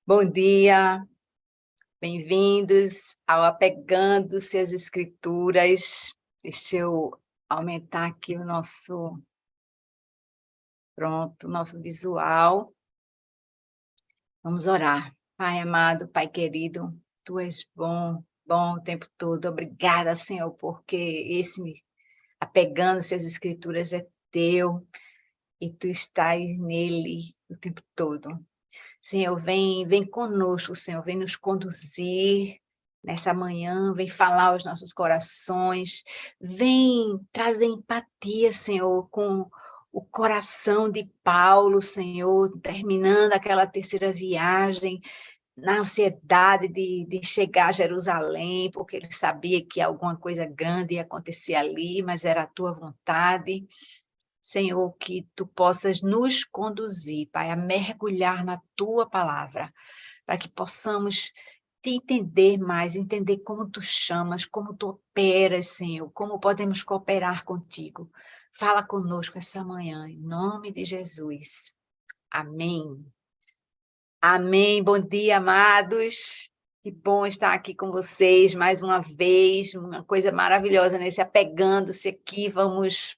Bom dia, bem-vindos ao Apegando-se às Escrituras. Deixa eu aumentar aqui nosso visual. Vamos orar. Pai amado, Pai querido, Tu és bom o tempo todo. Obrigada, Senhor, porque esse apegando-se às Escrituras é Teu e Tu estás nele o tempo todo. Senhor, vem conosco, Senhor, vem nos conduzir nessa manhã, vem falar aos nossos corações, vem trazer empatia, Senhor, com o coração de Paulo, Senhor, terminando aquela terceira viagem, na ansiedade de chegar a Jerusalém, porque ele sabia que alguma coisa grande ia acontecer ali, mas era a tua vontade. Senhor, que Tu possas nos conduzir, Pai, a mergulhar na Tua palavra, para que possamos Te entender mais, entender como Tu chamas, como Tu operas, Senhor, como podemos cooperar contigo. Fala conosco essa manhã, em nome de Jesus. Amém. Amém. Bom dia, amados. Que bom estar aqui com vocês mais uma vez, uma coisa maravilhosa nesse apegando-se aqui. Vamos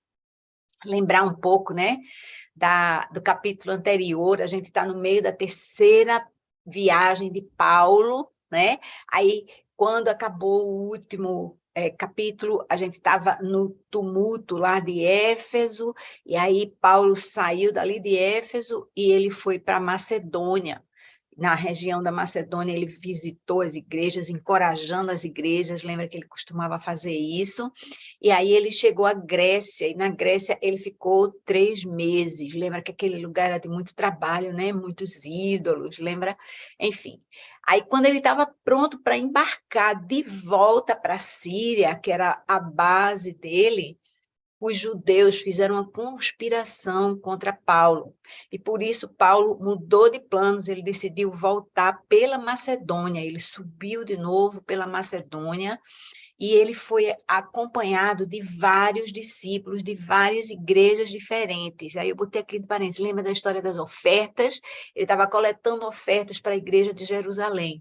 lembrar um pouco, né, do capítulo anterior. A gente está no meio da terceira viagem de Paulo, né? Aí, quando acabou o último capítulo, a gente estava no tumulto lá de Éfeso, e aí Paulo saiu dali de Éfeso e ele foi para Macedônia. Na região da Macedônia, ele visitou as igrejas, encorajando as igrejas, lembra que ele costumava fazer isso? E aí ele chegou à Grécia, e na Grécia ele ficou 3 meses, lembra que aquele lugar era de muito trabalho, né? Muitos ídolos, lembra? Enfim, aí quando ele estava pronto para embarcar de volta para a Síria, que era a base dele, os judeus fizeram uma conspiração contra Paulo, e por isso Paulo mudou de planos, ele decidiu voltar pela Macedônia, ele subiu de novo pela Macedônia, e ele foi acompanhado de vários discípulos, de várias igrejas diferentes. Aí eu botei aqui de parênteses, lembra da história das ofertas? Ele estava coletando ofertas para a igreja de Jerusalém.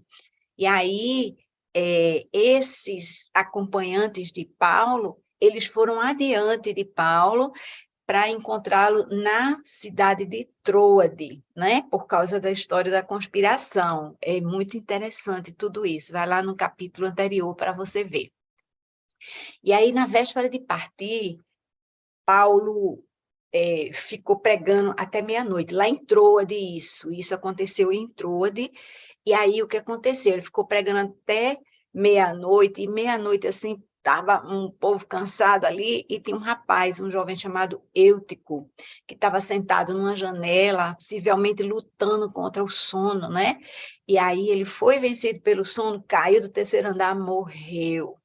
E aí, esses acompanhantes de Paulo, eles foram adiante de Paulo para encontrá-lo na cidade de Troade, né? Por causa da história da conspiração. É muito interessante tudo isso. Vai lá no capítulo anterior para você ver. E aí, na véspera de partir, Paulo ficou pregando até meia-noite, lá em Troade, isso aconteceu em Troade, e aí o que aconteceu? Ele ficou pregando até meia-noite, e meia-noite, assim, estava um povo cansado ali, e tinha um rapaz, um jovem chamado Eutico, que estava sentado numa janela, possivelmente lutando contra o sono, né? E aí ele foi vencido pelo sono, caiu do terceiro andar, morreu.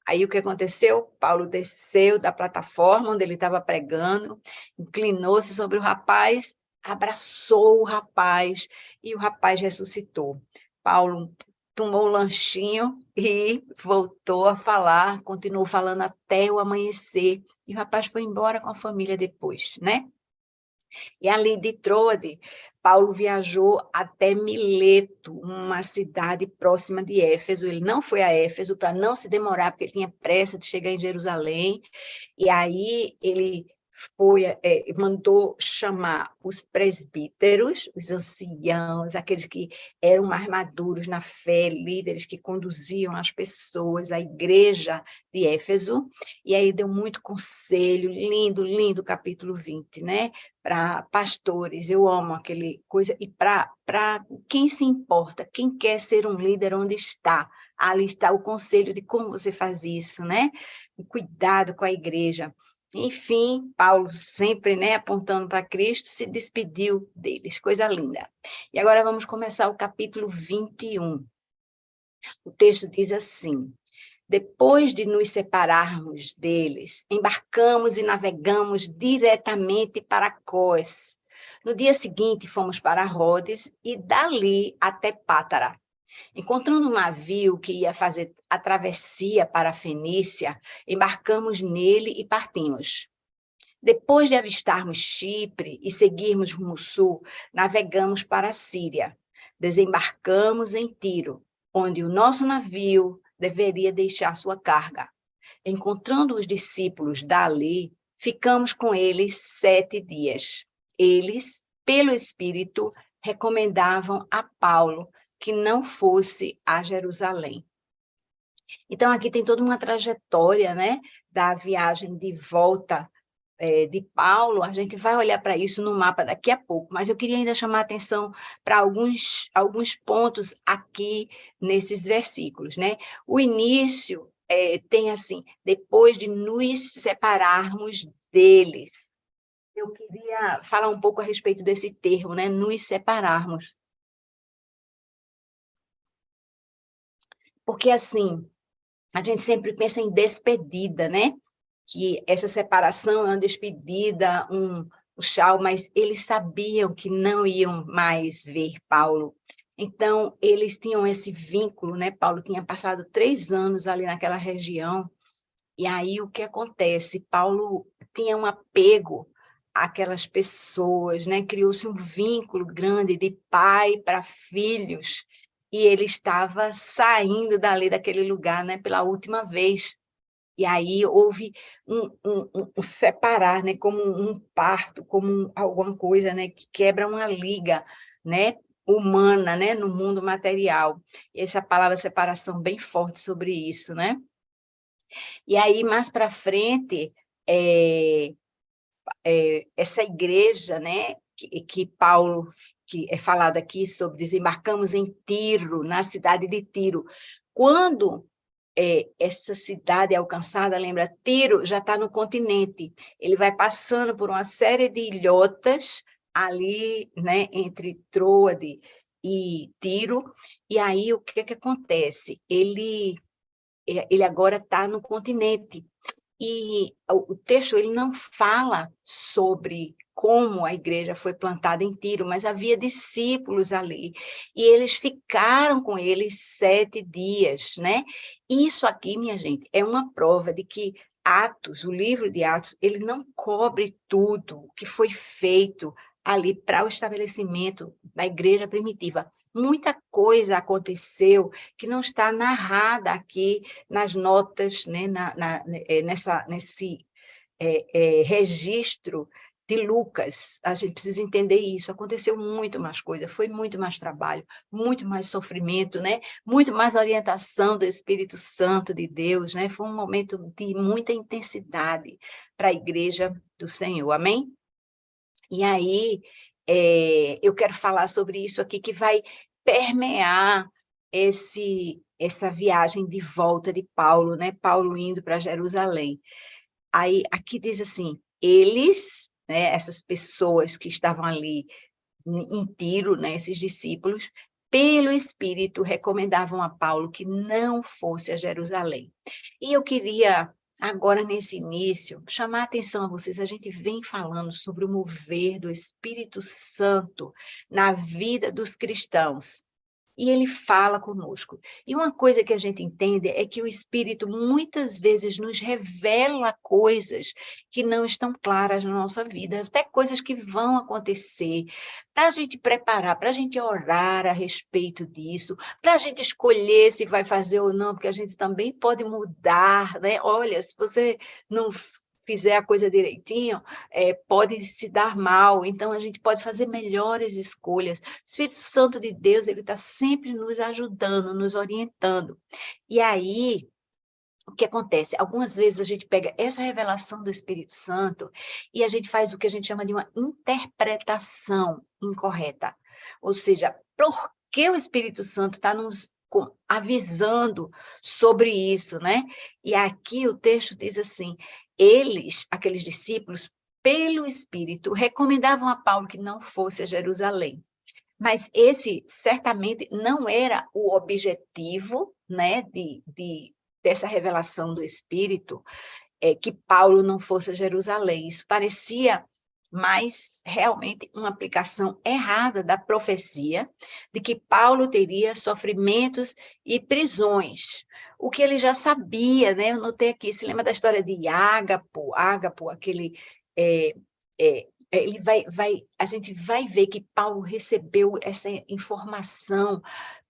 Aí o que aconteceu? Paulo desceu da plataforma onde ele estava pregando, inclinou-se sobre o rapaz, abraçou o rapaz e o rapaz ressuscitou. Paulo tomou um lanchinho e voltou a falar, continuou falando até o amanhecer. E o rapaz foi embora com a família depois, né? E ali de Troade, Paulo viajou até Mileto, uma cidade próxima de Éfeso. Ele não foi a Éfeso para não se demorar, porque ele tinha pressa de chegar em Jerusalém. E aí ele mandou chamar os presbíteros, os anciãos, aqueles que eram mais maduros na fé, líderes que conduziam as pessoas, a igreja de Éfeso, e aí deu muito conselho, lindo, lindo capítulo 20, né? Para pastores, eu amo aquele coisa, e para quem se importa, quem quer ser um líder, onde está? Ali está o conselho de como você faz isso, né? Cuidado com a igreja. Enfim, Paulo sempre, né, apontando para Cristo, se despediu deles, coisa linda. E agora vamos começar o capítulo 21. O texto diz assim: depois de nos separarmos deles, embarcamos e navegamos diretamente para Cós. No dia seguinte, fomos para Rhodes e dali até Pátara. Encontrando um navio que ia fazer a travessia para a Fenícia, embarcamos nele e partimos. Depois de avistarmos Chipre e seguirmos rumo sul, navegamos para a Síria. desembarcamos em Tiro, onde o nosso navio deveria deixar sua carga. Encontrando os discípulos dali, ficamos com eles 7 dias. Eles, pelo Espírito, recomendavam a Paulo que não fosse a Jerusalém. Então, aqui tem toda uma trajetória, né, da viagem de volta de Paulo. A gente vai olhar para isso no mapa daqui a pouco, mas eu queria ainda chamar a atenção para alguns pontos aqui nesses versículos, né? O início tem assim, depois de nos separarmos dele. Eu queria falar um pouco a respeito desse termo, né? Nos separarmos. Porque, assim, a gente sempre pensa em despedida, né? Que essa separação é uma despedida, um tchau, mas eles sabiam que não iam mais ver Paulo. Então, eles tinham esse vínculo, né? Paulo tinha passado 3 anos ali naquela região, e aí o que acontece? Paulo tinha um apego àquelas pessoas, né? Criou-se um vínculo grande de pai para filhos, e ele estava saindo dali daquele lugar, né? Pela última vez. E aí houve um separar, né? Como um parto, como alguma coisa, né? Que quebra uma liga, né? Humana, né? No mundo material. E essa palavra separação bem forte sobre isso, né? E aí, mais para frente, essa igreja, né, que Paulo, que é falado aqui sobre, desembarcamos em Tiro, na cidade de Tiro. Quando essa cidade é alcançada, lembra, Tiro já está no continente, ele vai passando por uma série de ilhotas ali, né, entre Troade e Tiro, e aí o que acontece? Ele agora está no continente, e o texto ele não fala sobre como a igreja foi plantada em Tiro, mas havia discípulos ali, e eles ficaram com eles 7 dias, né? Isso aqui, minha gente, é uma prova de que Atos, o livro de Atos, ele não cobre tudo o que foi feito ali para o estabelecimento da igreja primitiva. Muita coisa aconteceu que não está narrada aqui nas notas, né, nesse registro de Lucas. A gente precisa entender isso. Aconteceu muito mais coisa, foi muito mais trabalho, muito mais sofrimento, né? Muito mais orientação do Espírito Santo de Deus, né? Foi um momento de muita intensidade para a igreja do Senhor. Amém? E aí, eu quero falar sobre isso aqui, que vai permear essa viagem de volta de Paulo, né? Paulo indo para Jerusalém. Aí, aqui diz assim, eles, né, essas pessoas que estavam ali em Tiro, né, esses discípulos, pelo Espírito, recomendavam a Paulo que não fosse a Jerusalém. E eu queria, agora nesse início, chamar a atenção a vocês. A gente vem falando sobre o mover do Espírito Santo na vida dos cristãos. E ele fala conosco. E uma coisa que a gente entende é que o Espírito muitas vezes nos revela coisas que não estão claras na nossa vida, até coisas que vão acontecer, para a gente preparar, para a gente orar a respeito disso, para a gente escolher se vai fazer ou não, porque a gente também pode mudar, né? Olha, se você não fizer a coisa direitinho, pode se dar mal, então a gente pode fazer melhores escolhas. O Espírito Santo de Deus, ele está sempre nos ajudando, nos orientando. E aí, o que acontece? Algumas vezes a gente pega essa revelação do Espírito Santo e a gente faz o que a gente chama de uma interpretação incorreta. Ou seja, por que o Espírito Santo está nos avisando sobre isso, né? E aqui o texto diz assim, eles, aqueles discípulos, pelo Espírito, recomendavam a Paulo que não fosse a Jerusalém. Mas esse certamente não era o objetivo, né, dessa revelação do Espírito, que Paulo não fosse a Jerusalém. Isso parecia mais realmente uma aplicação errada da profecia de que Paulo teria sofrimentos e prisões, o que ele já sabia, né? Eu notei aqui, se lembra da história de Ágapo, aquele a gente vai ver que Paulo recebeu essa informação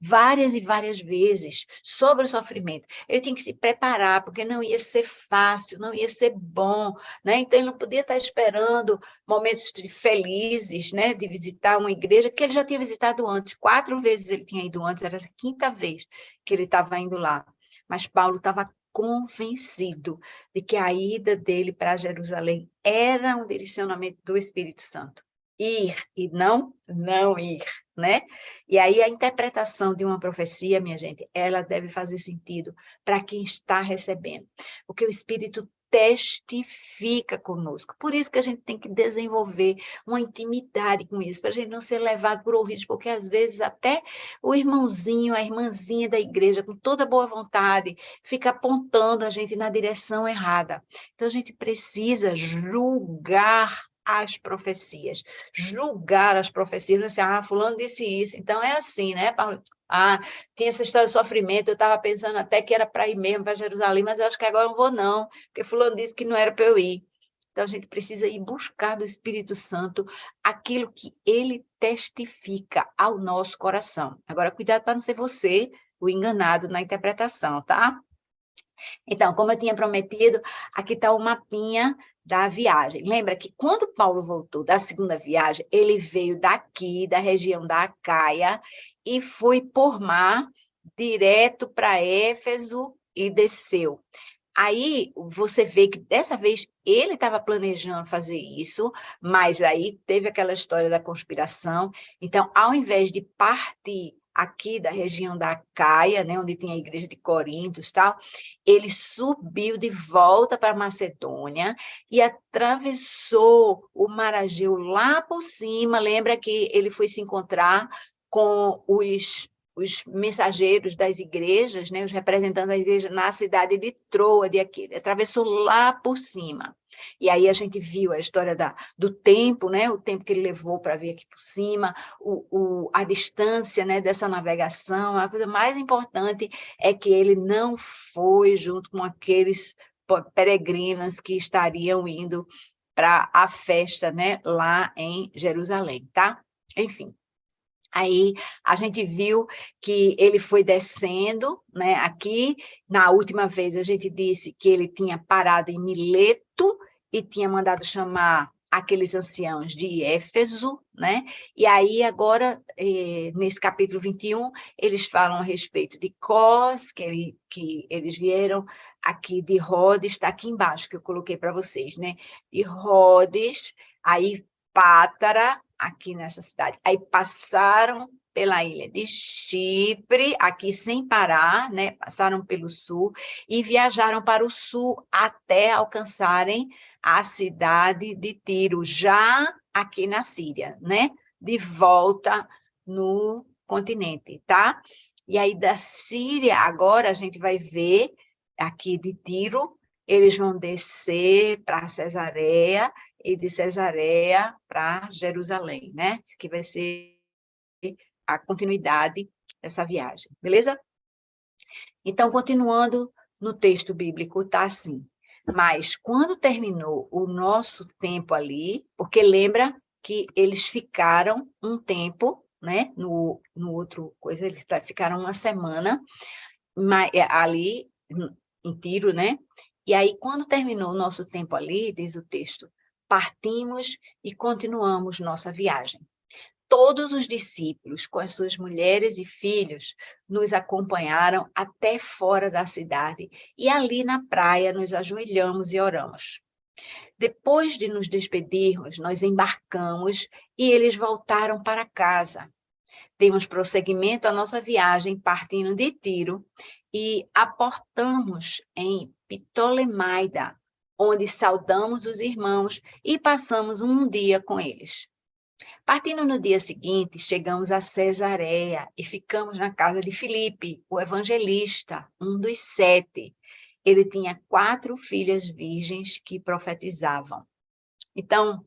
várias e várias vezes sobre o sofrimento. Ele tinha que se preparar, porque não ia ser fácil, não ia ser bom, né? Então, ele não podia estar esperando momentos felizes, né? De visitar uma igreja que ele já tinha visitado antes. 4 vezes ele tinha ido antes, era a 5ª vez que ele estava indo lá. Mas Paulo estava convencido de que a ida dele para Jerusalém era um direcionamento do Espírito Santo. Ir e não ir, né? E aí a interpretação de uma profecia, minha gente, ela deve fazer sentido para quem está recebendo, porque o Espírito testifica conosco. Por isso que a gente tem que desenvolver uma intimidade com isso, para a gente não ser levado por ouvidos, porque às vezes até o irmãozinho, a irmãzinha da igreja, com toda boa vontade, fica apontando a gente na direção errada. Então a gente precisa julgar as profecias, assim, fulano disse isso, então é assim, né, Paulo? Tinha essa história de sofrimento, eu estava pensando até que era para ir mesmo para Jerusalém, mas eu acho que agora não vou não, porque fulano disse que não era para eu ir. Então, a gente precisa ir buscar do Espírito Santo aquilo que ele testifica ao nosso coração. Agora, cuidado para não ser você o enganado na interpretação, tá? Então, como eu tinha prometido, aqui está o mapinha da viagem. Lembra que quando Paulo voltou da 2ª viagem, ele veio daqui, da região da Acaia, e foi por mar direto para Éfeso e desceu. Aí você vê que dessa vez ele estava planejando fazer isso, mas aí teve aquela história da conspiração. Então, ao invés de partir aqui da região da Acaia, né, onde tinha a igreja de Corinto e tal, ele subiu de volta para Macedônia e atravessou o Mar Egeu lá por cima. Lembra que ele foi se encontrar com os mensageiros das igrejas, né, os representantes da igreja na cidade de Troa, de Aquile, atravessou lá por cima. E aí a gente viu a história do tempo, né, o tempo que ele levou para vir aqui por cima, a distância, né, dessa navegação. A coisa mais importante é que ele não foi junto com aqueles peregrinos que estariam indo para a festa, né, lá em Jerusalém, tá? Enfim. Aí a gente viu que ele foi descendo, né? Aqui, na última vez, a gente disse que ele tinha parado em Mileto e tinha mandado chamar aqueles anciãos de Éfeso, né? E aí, agora, nesse capítulo 21, eles falam a respeito de Cós, que eles vieram aqui de Rhodes, está aqui embaixo, que eu coloquei para vocês, né? De Rhodes, aí Pátara, aqui nessa cidade. Aí passaram pela ilha de Chipre, aqui sem parar, né? Passaram pelo sul e viajaram para o sul até alcançarem a cidade de Tiro, já aqui na Síria, né? De volta no continente, tá? E aí da Síria, agora a gente vai ver aqui de Tiro, eles vão descer para Cesareia e de Cesareia para Jerusalém, né? Isso aqui vai ser a continuidade dessa viagem, beleza? Então, continuando no texto bíblico, está assim. Mas quando terminou o nosso tempo ali, porque lembra que eles ficaram um tempo, né? No outro coisa, eles ficaram uma semana ali em Tiro, né? E aí, quando terminou o nosso tempo ali, diz o texto, partimos e continuamos nossa viagem. Todos os discípulos, com as suas mulheres e filhos, nos acompanharam até fora da cidade e ali na praia nos ajoelhamos e oramos. Depois de nos despedirmos, nós embarcamos e eles voltaram para casa. Demos prosseguimento à nossa viagem partindo de Tiro e aportamos em Ptolemaida, onde saudamos os irmãos e passamos um dia com eles. Partindo no dia seguinte, chegamos a Cesareia e ficamos na casa de Filipe, o evangelista, um dos 7. Ele tinha 4 filhas virgens que profetizavam. Então,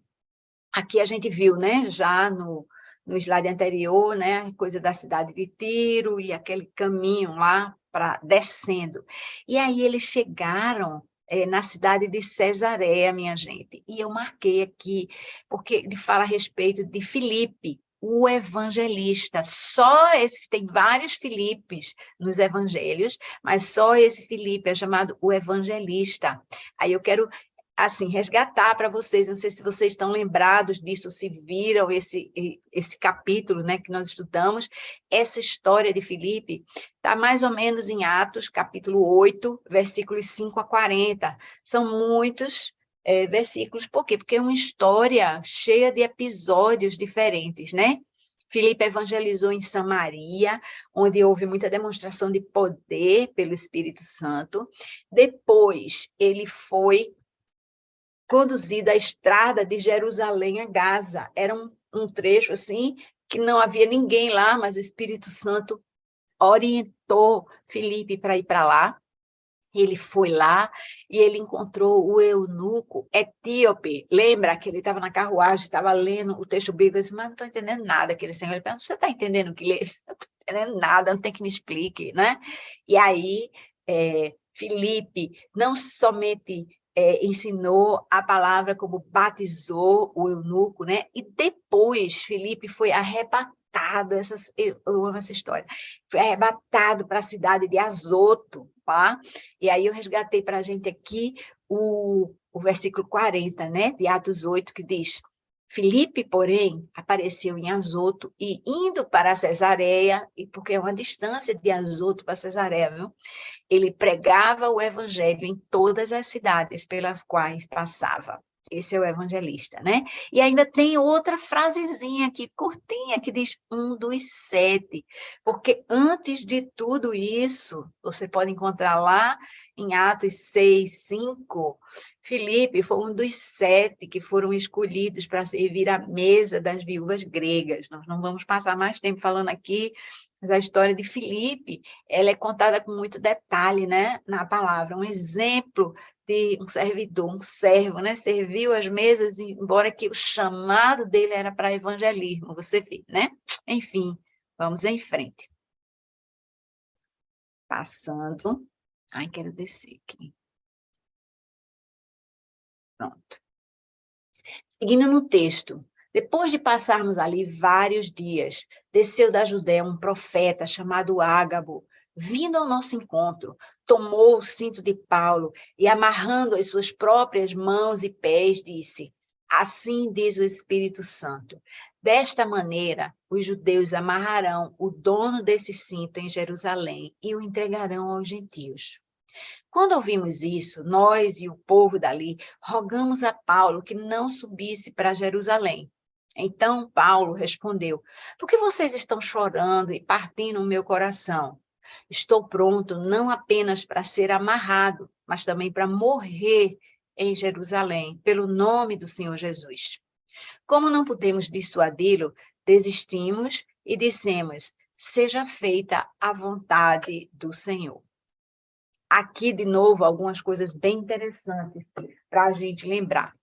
aqui a gente viu, né, já no slide anterior, né, coisa da cidade de Tiro e aquele caminho lá descendo. E aí eles chegaram na cidade de Cesareia, minha gente. E eu marquei aqui, porque ele fala a respeito de Filipe, o evangelista. Só esse, tem vários Filipes nos evangelhos, mas só esse Filipe é chamado o evangelista. Aí eu quero, assim, resgatar para vocês, não sei se vocês estão lembrados disso, se viram esse capítulo, né, que nós estudamos, essa história de Filipe está mais ou menos em Atos, capítulo 8, versículos 5 a 40. São muitos versículos. Por quê? Porque é uma história cheia de episódios diferentes, né? Filipe evangelizou em Samaria, onde houve muita demonstração de poder pelo Espírito Santo. Depois, ele foi conduzido à estrada de Jerusalém a Gaza. Era um trecho, assim, que não havia ninguém lá, mas o Espírito Santo orientou Filipe para ir para lá. Ele foi lá e ele encontrou o eunuco etíope. Lembra que ele estava na carruagem, estava lendo o texto bíblico, disse, mas não estou entendendo nada. Aquele senhor, ele perguntou, você está entendendo o que lê? Não estou entendendo nada, não tem que me explique, né? E aí, Filipe não somente ensinou a palavra, como batizou o eunuco, né? E depois Filipe foi arrebatado, eu amo essa história, foi arrebatado para a cidade de Azoto, tá? E aí eu resgatei para a gente aqui o versículo 40, né, de Atos 8, que diz, Filipe, porém, apareceu em Azoto e indo para Cesareia, porque é uma distância de Azoto para Cesareia, viu? Ele pregava o evangelho em todas as cidades pelas quais passava. Esse é o evangelista, né? E ainda tem outra frasezinha aqui, curtinha, que diz 2 porque antes de tudo isso, você pode encontrar lá em Atos 6:5, Filipe foi 2 que foram escolhidos para servir à mesa das viúvas gregas. Nós não vamos passar mais tempo falando aqui, mas a história de Filipe, ela é contada com muito detalhe, né, na palavra, um exemplo de um servidor, um servo, né, serviu as mesas, embora que o chamado dele era para evangelismo, você vê, né? Enfim, vamos em frente. Passando, ai, quero descer aqui. Pronto. Seguindo no texto, depois de passarmos ali vários dias, desceu da Judéia um profeta chamado Ágabo, vindo ao nosso encontro, tomou o cinto de Paulo e, amarrando as suas próprias mãos e pés, disse, assim diz o Espírito Santo, desta maneira os judeus amarrarão o dono desse cinto em Jerusalém e o entregarão aos gentios. Quando ouvimos isso, nós e o povo dali rogamos a Paulo que não subisse para Jerusalém. Então Paulo respondeu, por que vocês estão chorando e partindo o meu coração? Estou pronto não apenas para ser amarrado, mas também para morrer em Jerusalém, pelo nome do Senhor Jesus. Como não pudemos dissuadi-lo, desistimos e dissemos, seja feita a vontade do Senhor. Aqui, de novo, algumas coisas bem interessantes para a gente lembrar.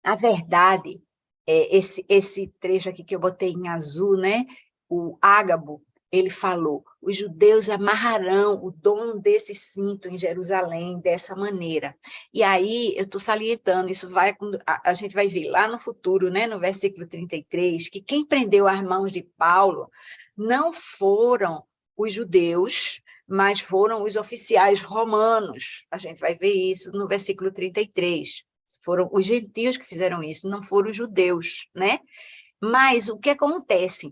Na verdade, esse trecho aqui que eu botei em azul, né? O Ágabo, ele falou, os judeus amarrarão o dono desse cinto em Jerusalém dessa maneira. E aí, eu estou salientando, isso vai, a gente vai ver lá no futuro, né? No versículo 33, que quem prendeu as mãos de Paulo não foram os judeus, mas foram os oficiais romanos. A gente vai ver isso no versículo 33. Foram os gentios que fizeram isso, não foram os judeus, né? Mas o que acontece?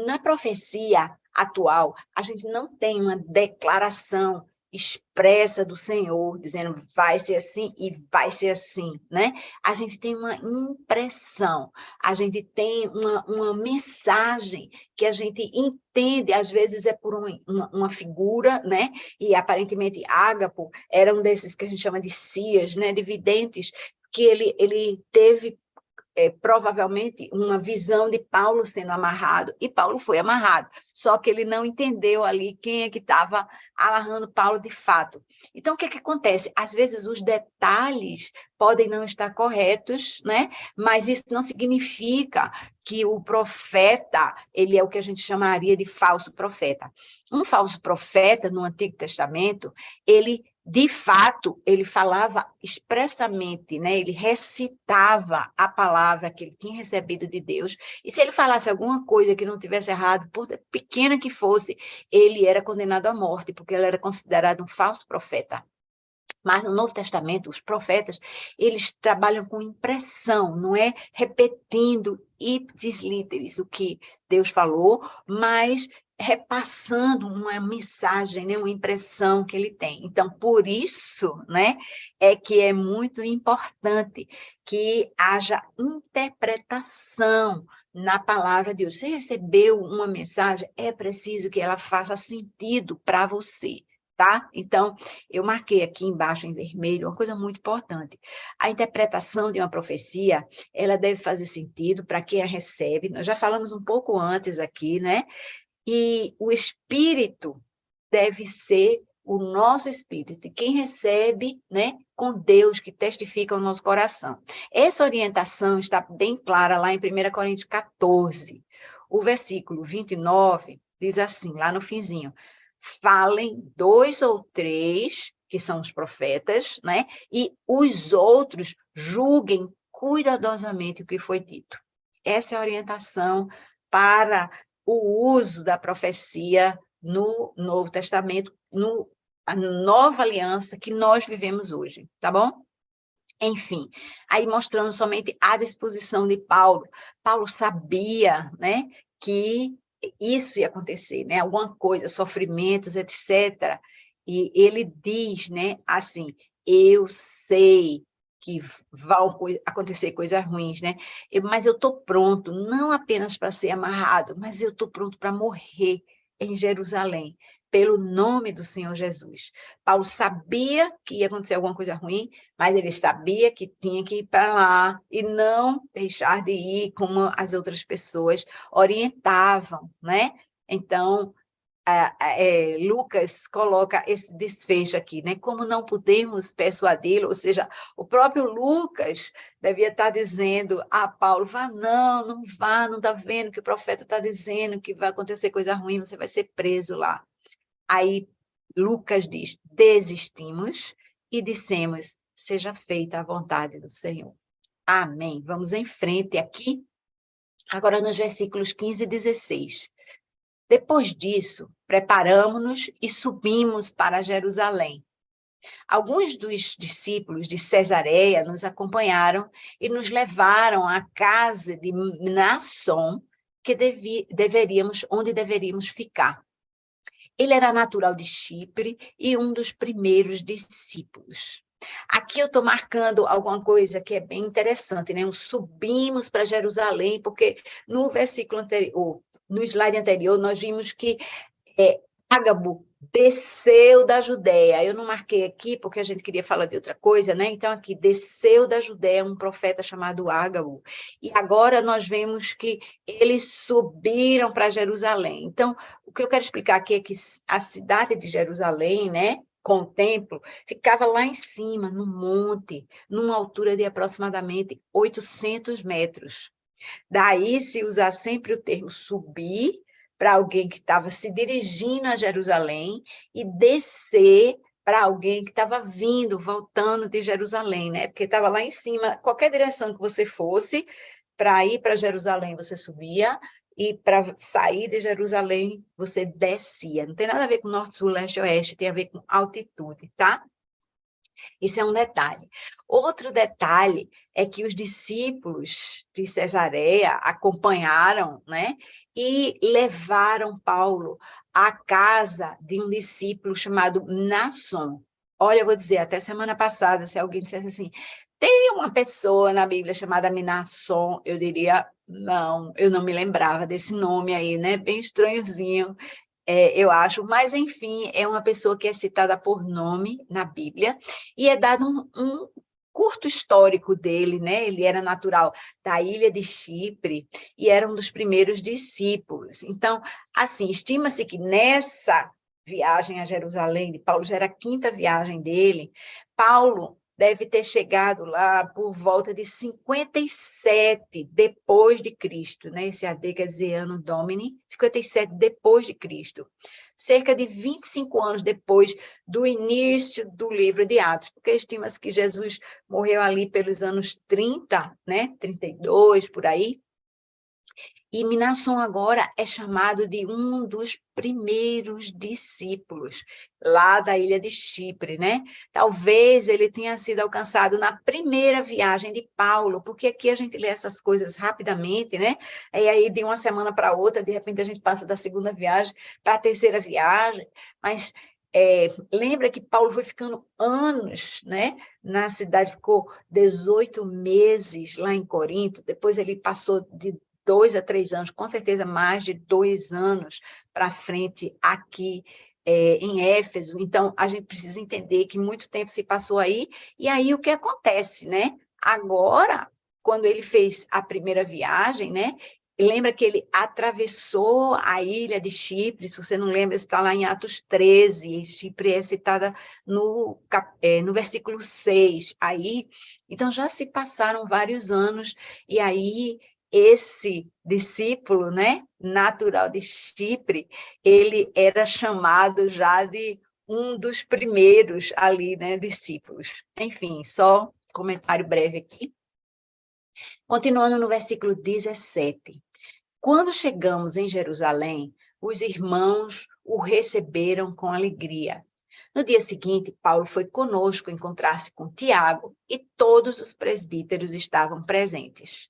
Na profecia atual, a gente não tem uma declaração expressa do Senhor, dizendo vai ser assim e vai ser assim, né? A gente tem uma impressão, a gente tem uma mensagem que a gente entende, às vezes é por uma figura, né? E aparentemente Ágabo era um desses que a gente chama de seers, né? De videntes, que ele teve provavelmente uma visão de Paulo sendo amarrado, e Paulo foi amarrado, só que ele não entendeu ali quem é que estava amarrando Paulo de fato. Então, o que acontece? Às vezes os detalhes podem não estar corretos, né? Mas isso não significa que o profeta, ele é o que a gente chamaria de falso profeta. Um falso profeta, no Antigo Testamento, ele de fato, ele falava expressamente, né? Ele recitava a palavra que ele tinha recebido de Deus, e se ele falasse alguma coisa que não tivesse errado, por pequena que fosse, ele era condenado à morte, porque ele era considerado um falso profeta. Mas no Novo Testamento, os profetas, eles trabalham com impressão, não é repetindo ipsis literis o que Deus falou, mas repassando uma mensagem, né, uma impressão que ele tem. Então, por isso, né, é que é muito importante que haja interpretação na palavra de Deus. Você recebeu uma mensagem, é preciso que ela faça sentido para você, tá? Então, eu marquei aqui embaixo em vermelho uma coisa muito importante. A interpretação de uma profecia, ela deve fazer sentido para quem a recebe. Nós já falamos um pouco antes aqui, né? E o espírito deve ser o nosso espírito, e quem recebe, né, com Deus, que testifica o nosso coração. Essa orientação está bem clara lá em 1 Coríntios 14. O versículo 29 diz assim, lá no finzinho: falem 2 ou 3, que são os profetas, né? E os outros julguem cuidadosamente o que foi dito. Essa é a orientação para o uso da profecia no Novo Testamento, a nova aliança que nós vivemos hoje, tá bom? Enfim, aí mostrando somente a disposição de Paulo. Paulo sabia, né, que isso ia acontecer, né, alguma coisa, sofrimentos, etc. E ele diz, né, assim, eu sei que vão acontecer coisas ruins, né, mas eu estou pronto, não apenas para ser amarrado, mas eu estou pronto para morrer em Jerusalém, pelo nome do Senhor Jesus. Paulo sabia que ia acontecer alguma coisa ruim, mas ele sabia que tinha que ir para lá e não deixar de ir como as outras pessoas orientavam, né? Então, Lucas coloca esse desfecho aqui, né? Como não podemos persuadi-lo, ou seja, o próprio Lucas devia estar dizendo a Paulo, vá, não vá, não está vendo que o profeta está dizendo que vai acontecer coisa ruim, você vai ser preso lá. Aí Lucas diz, desistimos e dissemos, seja feita a vontade do Senhor. Amém. Vamos em frente aqui, agora nos versículos 15 e 16. Depois disso, preparamos-nos e subimos para Jerusalém. Alguns dos discípulos de Cesareia nos acompanharam e nos levaram à casa de Mnason, onde deveríamos ficar. Ele era natural de Chipre e um dos primeiros discípulos. Aqui eu estou marcando alguma coisa que é bem interessante, né? Subimos para Jerusalém, porque no versículo anterior, no slide anterior, nós vimos que Ágabo desceu da Judéia. Eu não marquei aqui porque a gente queria falar de outra coisa, né? Então, aqui, desceu da Judéia um profeta chamado Ágabo. E agora nós vemos que eles subiram para Jerusalém. Então, o que eu quero explicar aqui é que a cidade de Jerusalém, né, com o templo, ficava lá em cima, no monte, numa altura de aproximadamente 800 metros. Daí se usar sempre o termo subir, para alguém que estava se dirigindo a Jerusalém, e descer para alguém que estava vindo, voltando de Jerusalém, né? Porque estava lá em cima, qualquer direção que você fosse, para ir para Jerusalém você subia, e para sair de Jerusalém você descia. Não tem nada a ver com norte, sul, leste, oeste, tem a ver com altitude, tá? Isso é um detalhe. Outro detalhe é que os discípulos de Cesareia acompanharam, né, e levaram Paulo à casa de um discípulo chamado Mnason. Olha, eu vou dizer, até semana passada, se alguém dissesse assim, tem uma pessoa na Bíblia chamada Mnason, eu diria, não, eu não me lembrava desse nome aí, né, bem estranhozinho. Eu acho, mas enfim, é uma pessoa que é citada por nome na Bíblia, e é dado um curto histórico dele, né? Ele era natural da ilha de Chipre e era um dos primeiros discípulos. Então, assim, estima-se que nessa viagem a Jerusalém de Paulo, já era a quinta viagem dele, Paulo, deve ter chegado lá por volta de 57 depois de Cristo, né? Esse AD quer dizer Anno Domini, 57 depois de Cristo. Cerca de 25 anos depois do início do livro de Atos, porque estima-se que Jesus morreu ali pelos anos 30, né? 32, por aí. E Mnason agora é chamado de um dos primeiros discípulos lá da ilha de Chipre, né? Talvez ele tenha sido alcançado na primeira viagem de Paulo, porque aqui a gente lê essas coisas rapidamente, né? E aí de uma semana para outra, de repente a gente passa da segunda viagem para a terceira viagem, mas lembra que Paulo foi ficando anos, né? Na cidade, ficou 18 meses lá em Corinto, depois ele passou de 2 a 3 anos, com certeza mais de 2 anos para frente aqui em Éfeso. Então, a gente precisa entender que muito tempo se passou aí, e aí o que acontece, né? Agora, quando ele fez a primeira viagem, né? Lembra que ele atravessou a ilha de Chipre, se você não lembra, está lá em Atos 13, Chipre é citada no versículo 6. Aí, então já se passaram vários anos, e aí esse discípulo, né, natural de Chipre, ele era chamado já de um dos primeiros ali, né, discípulos. Enfim, só comentário breve aqui. Continuando no versículo 17. Quando chegamos em Jerusalém, os irmãos o receberam com alegria. No dia seguinte, Paulo foi conosco encontrar-se com Tiago e todos os presbíteros estavam presentes.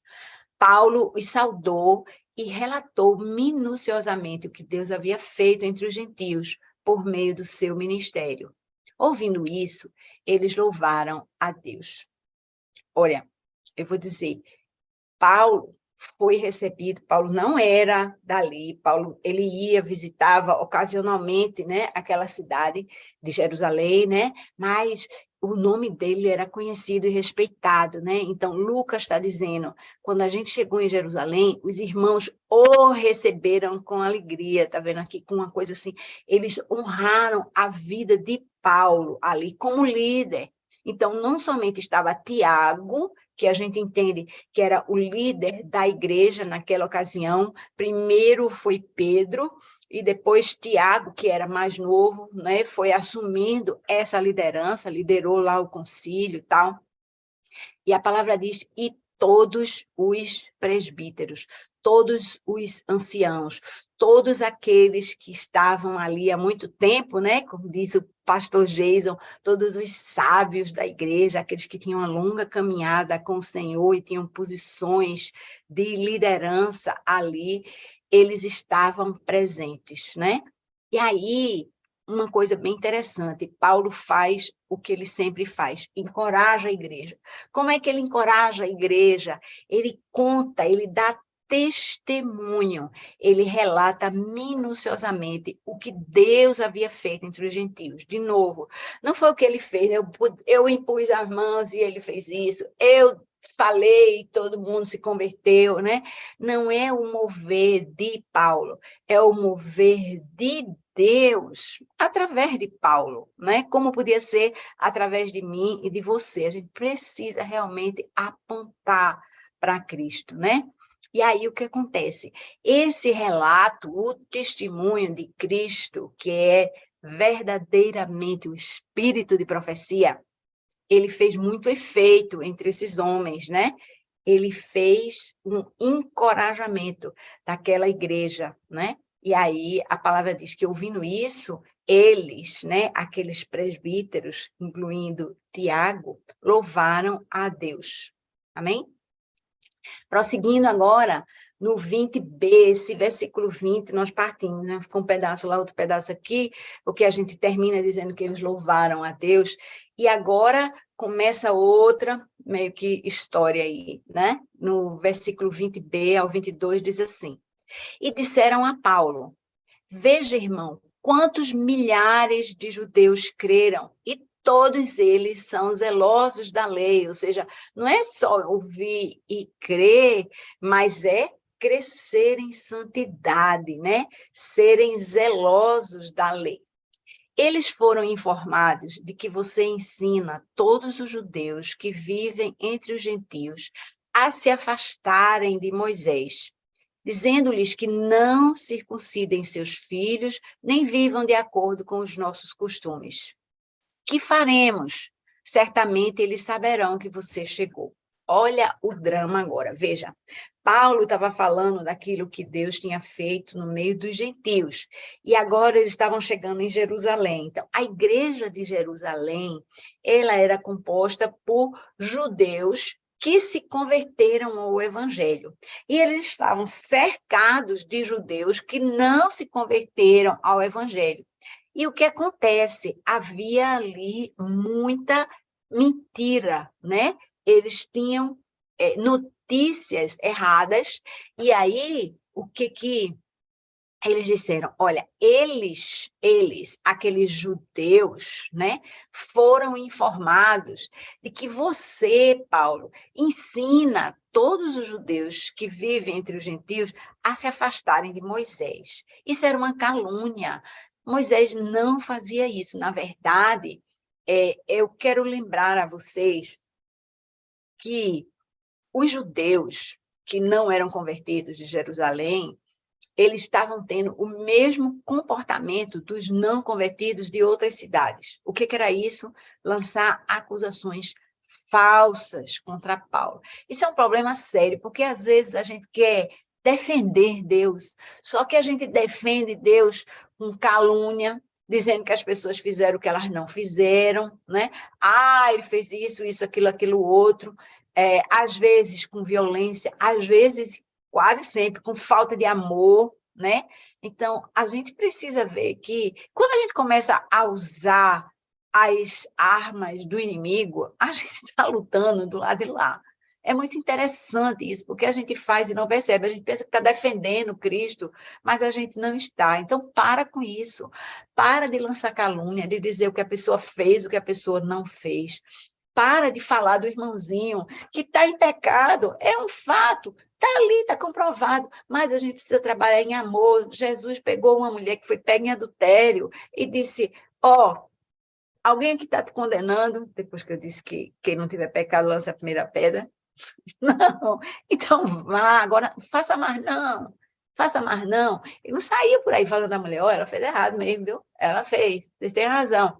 Paulo os saudou e relatou minuciosamente o que Deus havia feito entre os gentios por meio do seu ministério. Ouvindo isso, eles louvaram a Deus. Olha, eu vou dizer, Paulo foi recebido, Paulo não era dali, Paulo, ele ia, visitava ocasionalmente, né, aquela cidade de Jerusalém, né, mas o nome dele era conhecido e respeitado, né, então Lucas está dizendo, quando a gente chegou em Jerusalém, os irmãos o receberam com alegria, tá vendo aqui, com uma coisa assim, eles honraram a vida de Paulo ali como líder. Então, não somente estava Tiago, que a gente entende que era o líder da igreja naquela ocasião, primeiro foi Pedro, e depois Tiago, que era mais novo, né, foi assumindo essa liderança, liderou lá o concílio e tal. E a palavra diz, e todos os presbíteros, todos os anciãos, todos aqueles que estavam ali há muito tempo, né, como diz o pastor Jason, todos os sábios da igreja, aqueles que tinham uma longa caminhada com o Senhor e tinham posições de liderança ali, eles estavam presentes, né? E aí, uma coisa bem interessante, Paulo faz o que ele sempre faz, encoraja a igreja. Como é que ele encoraja a igreja? Ele conta, ele dá testemunho, ele relata minuciosamente o que Deus havia feito entre os gentios. De novo, não foi o que ele fez, eu impus as mãos e ele fez isso, eu falei e todo mundo se converteu, né? Não é o mover de Paulo, é o mover de Deus através de Paulo, né? Como podia ser através de mim e de você. A gente precisa realmente apontar para Cristo, né? E aí o que acontece? Esse relato, o testemunho de Cristo, que é verdadeiramente o espírito de profecia, ele fez muito efeito entre esses homens, né? Ele fez um encorajamento daquela igreja, né? E aí a palavra diz que, ouvindo isso, eles, né, aqueles presbíteros, incluindo Tiago, louvaram a Deus. Amém? Prosseguindo agora, no 20b, esse versículo 20, nós partimos, né? Ficou um pedaço lá, outro pedaço aqui, porque a gente termina dizendo que eles louvaram a Deus, e agora começa outra, meio que história aí, né? No versículo 20b ao 22 diz assim, e disseram a Paulo, veja, irmão, quantos milhares de judeus creram, e todos eles são zelosos da lei, ou seja, não é só ouvir e crer, mas é crescer em santidade, né? Serem zelosos da lei. Eles foram informados de que você ensina todos os judeus que vivem entre os gentios a se afastarem de Moisés, dizendo-lhes que não circuncidem seus filhos, nem vivam de acordo com os nossos costumes. Que faremos? Certamente eles saberão que você chegou. Olha o drama agora, veja. Paulo estava falando daquilo que Deus tinha feito no meio dos gentios, e agora eles estavam chegando em Jerusalém. Então, a igreja de Jerusalém, ela era composta por judeus que se converteram ao evangelho. E eles estavam cercados de judeus que não se converteram ao evangelho. E o que acontece? Havia ali muita mentira, né? Eles tinham notícias erradas, e aí o que eles disseram? Olha, eles, aqueles judeus, né, foram informados de que você, Paulo, ensina todos os judeus que vivem entre os gentios a se afastarem de Moisés. Isso era uma calúnia. Moisés não fazia isso. Na verdade, eu quero lembrar a vocês que os judeus que não eram convertidos de Jerusalém, eles estavam tendo o mesmo comportamento dos não convertidos de outras cidades. O que era isso? Lançar acusações falsas contra Paulo. Isso é um problema sério, porque às vezes a gente quer defender Deus, só que a gente defende Deus com calúnia, dizendo que as pessoas fizeram o que elas não fizeram, né? Ele fez isso, aquilo outro, às vezes com violência, às vezes quase sempre com falta de amor, né? Então, a gente precisa ver que, quando a gente começa a usar as armas do inimigo, a gente está lutando do lado de lá. É muito interessante isso, porque a gente faz e não percebe. A gente pensa que está defendendo Cristo, mas a gente não está. Então, para com isso. Para de lançar calúnia, de dizer o que a pessoa fez, o que a pessoa não fez. Para de falar do irmãozinho que está em pecado. É um fato. Está ali, está comprovado, mas a gente precisa trabalhar em amor. Jesus pegou uma mulher que foi pega em adultério e disse, alguém aqui está te condenando, depois que eu disse que quem não tiver pecado lança a primeira pedra. Não, então vá, agora faça mais não, faça mais não. Ele não saía por aí falando da mulher, ela fez errado mesmo, viu? Ela fez, vocês têm razão.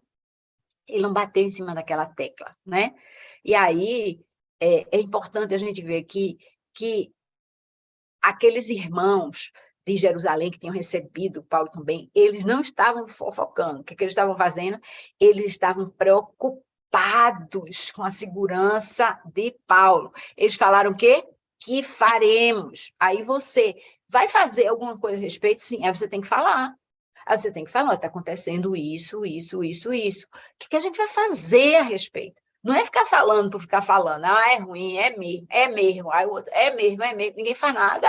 Ele não bateu em cima daquela tecla, né? E aí, é importante a gente ver que aqueles irmãos de Jerusalém que tinham recebido Paulo também, eles não estavam fofocando. O que eles estavam fazendo? Eles estavam preocupados com a segurança de Paulo. Eles falaram o quê? Que faremos. Aí você vai fazer alguma coisa a respeito? Sim, aí você tem que falar. Aí você tem que falar, está acontecendo isso, isso, isso, isso. O que a gente vai fazer a respeito? Não é ficar falando por ficar falando, é ruim, é mesmo, aí o outro, é mesmo, ninguém faz nada.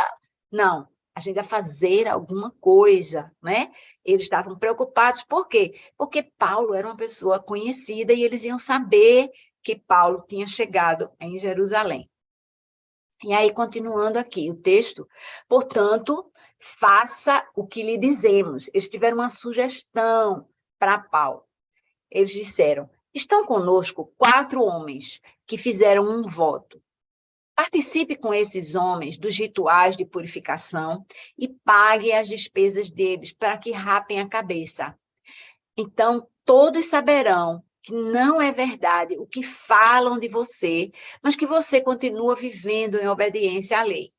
Não, a gente vai fazer alguma coisa, né? Eles estavam preocupados, por quê? Porque Paulo era uma pessoa conhecida e eles iam saber que Paulo tinha chegado em Jerusalém. E aí, continuando aqui o texto, portanto, faça o que lhe dizemos. Eles tiveram uma sugestão para Paulo. Eles disseram, estão conosco 4 homens que fizeram um voto. Participe com esses homens dos rituais de purificação e pague as despesas deles para que rapem a cabeça. Então, todos saberão que não é verdade o que falam de você, mas que você continua vivendo em obediência à lei.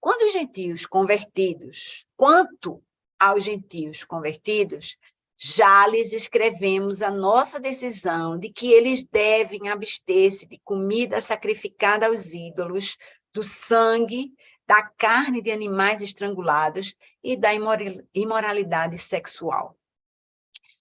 Quanto aos gentios convertidos, já lhes escrevemos a nossa decisão de que eles devem abster-se de comida sacrificada aos ídolos, do sangue, da carne de animais estrangulados e da imoralidade sexual.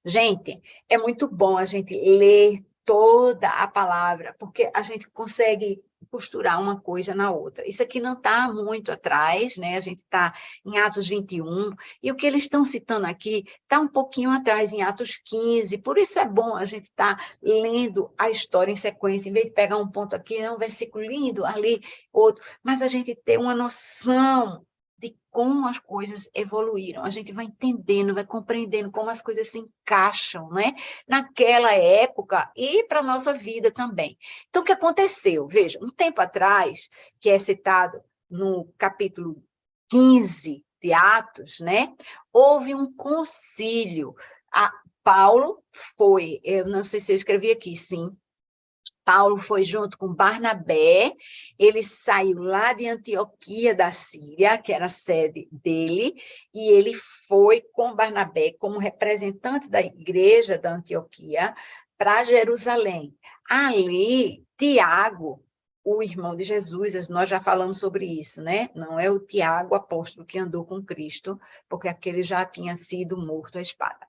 Gente, é muito bom a gente ler toda a palavra, porque a gente consegue costurar uma coisa na outra. Isso aqui não está muito atrás, né? A gente está em Atos 21, e o que eles estão citando aqui está um pouquinho atrás, em Atos 15, por isso é bom a gente estar lendo a história em sequência, em vez de pegar um ponto aqui, um versículo lindo, ali, outro, mas a gente ter uma noção de como as coisas evoluíram. A gente vai entendendo, vai compreendendo como as coisas se encaixam, né? Naquela época e para a nossa vida também. Então, o que aconteceu? Veja, um tempo atrás, que é citado no capítulo 15 de Atos, né? Houve um concílio. Paulo foi, eu não sei se eu escrevi aqui, sim, Paulo foi junto com Barnabé, ele saiu lá de Antioquia da Síria, que era a sede dele, e ele foi com Barnabé como representante da igreja da Antioquia para Jerusalém. Ali, Tiago, o irmão de Jesus, nós já falamos sobre isso, né? Não é o Tiago, apóstolo, que andou com Cristo, porque aquele já tinha sido morto à espada.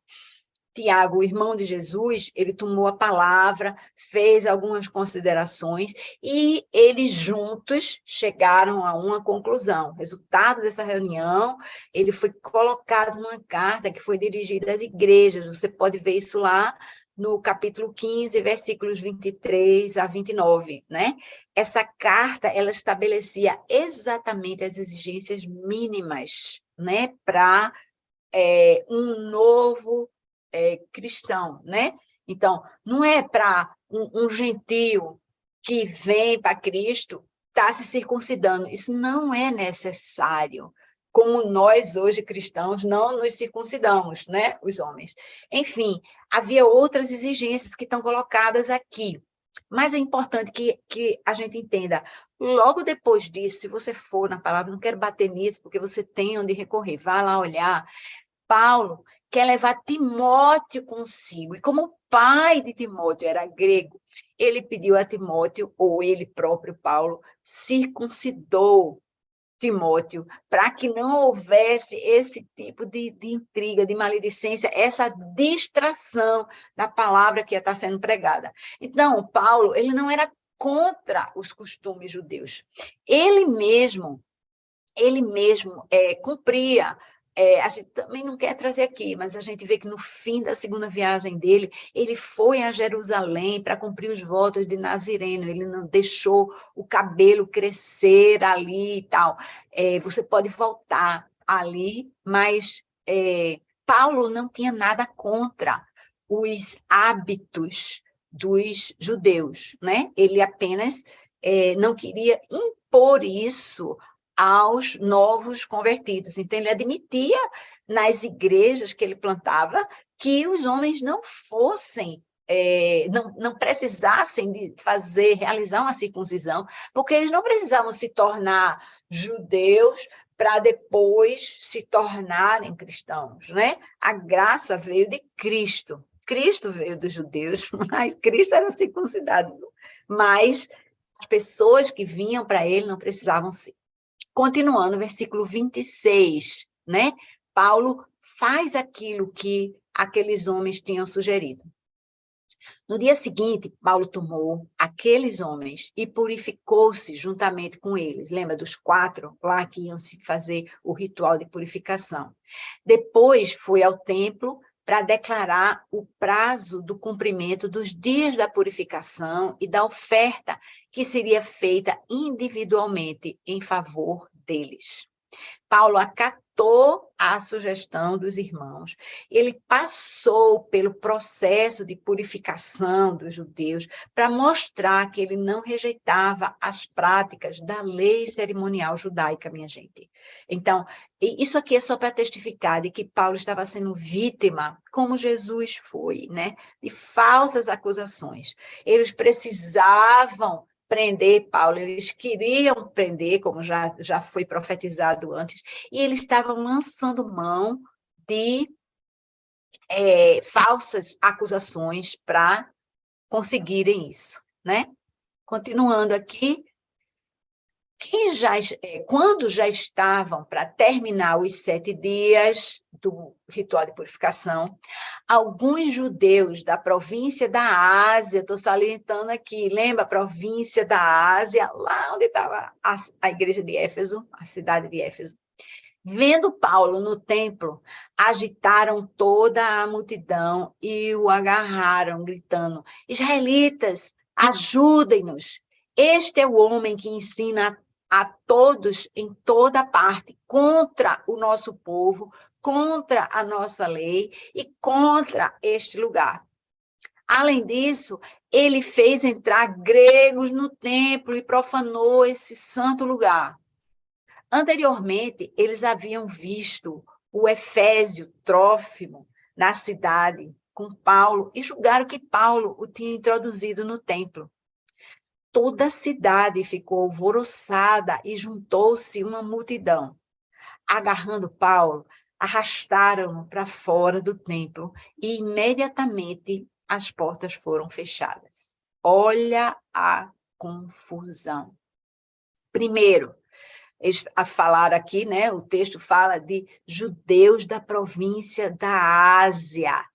Tiago, o irmão de Jesus, ele tomou a palavra, fez algumas considerações e eles juntos chegaram a uma conclusão. Resultado dessa reunião, ele foi colocado numa carta que foi dirigida às igrejas. Você pode ver isso lá no capítulo 15, versículos 23 a 29, né? Essa carta, ela estabelecia exatamente as exigências mínimas, né, para um novo cristão, né? Então, não é para um gentio que vem para Cristo estar se circuncidando. Isso não é necessário. Como nós, hoje, cristãos, não nos circuncidamos, né? Os homens. Enfim, havia outras exigências que estão colocadas aqui. Mas é importante que a gente entenda. Logo depois disso, se você for na palavra, não quero bater nisso, porque você tem onde recorrer. Vá lá olhar. Paulo quer levar Timóteo consigo. E como o pai de Timóteo era grego, ele pediu a Timóteo, ou ele próprio, Paulo, circuncidou Timóteo, para que não houvesse esse tipo de intriga, de maledicência, essa distração da palavra que ia estar sendo pregada. Então, Paulo, ele não era contra os costumes judeus. Ele mesmo cumpria. A gente também não quer trazer aqui, mas a gente vê que no fim da segunda viagem dele, ele foi a Jerusalém para cumprir os votos de Nazireno, ele não deixou o cabelo crescer ali e tal. Você pode voltar ali, mas Paulo não tinha nada contra os hábitos dos judeus, né? Ele apenas não queria impor isso aos novos convertidos. Então, ele admitia nas igrejas que ele plantava que os homens não fossem, não precisassem de realizar uma circuncisão, porque eles não precisavam se tornar judeus para depois se tornarem cristãos, né? A graça veio de Cristo. Cristo veio dos judeus, mas Cristo era circuncidado. Mas as pessoas que vinham para ele não precisavam ser. Continuando, versículo 26, né? Paulo faz aquilo que aqueles homens tinham sugerido. No dia seguinte, Paulo tomou aqueles homens e purificou-se juntamente com eles. Lembra dos 4 lá que iam se fazer o ritual de purificação. Depois foi ao templo para declarar o prazo do cumprimento dos dias da purificação e da oferta que seria feita individualmente em favor deles. Paulo acatou a sugestão dos irmãos. Ele passou pelo processo de purificação dos judeus para mostrar que ele não rejeitava as práticas da lei cerimonial judaica, minha gente. Então, isso aqui é só para testificar de que Paulo estava sendo vítima, como Jesus foi, né? De falsas acusações. Eles precisavam prender Paulo, eles queriam prender, como já foi profetizado antes, e eles estavam lançando mão de falsas acusações para conseguirem isso, né? Continuando aqui, quando já estavam para terminar os 7 dias do ritual de purificação, alguns judeus da província da Ásia, estou salientando aqui, lembra a província da Ásia, lá onde estava a igreja de Éfeso, a cidade de Éfeso, vendo Paulo no templo, agitaram toda a multidão e o agarraram, gritando: israelitas, ajudem-nos! Este é o homem que ensina a a todos em toda parte, contra o nosso povo, contra a nossa lei e contra este lugar. Além disso, ele fez entrar gregos no templo e profanou esse santo lugar. Anteriormente, eles haviam visto o Efésio Trófimo na cidade com Paulo e julgaram que Paulo o tinha introduzido no templo. Toda a cidade ficou alvoroçada e juntou-se uma multidão. Agarrando Paulo, arrastaram-no para fora do templo e imediatamente as portas foram fechadas. Olha a confusão. Primeiro, eles falaram aqui, né? O texto fala de judeus da província da Ásia.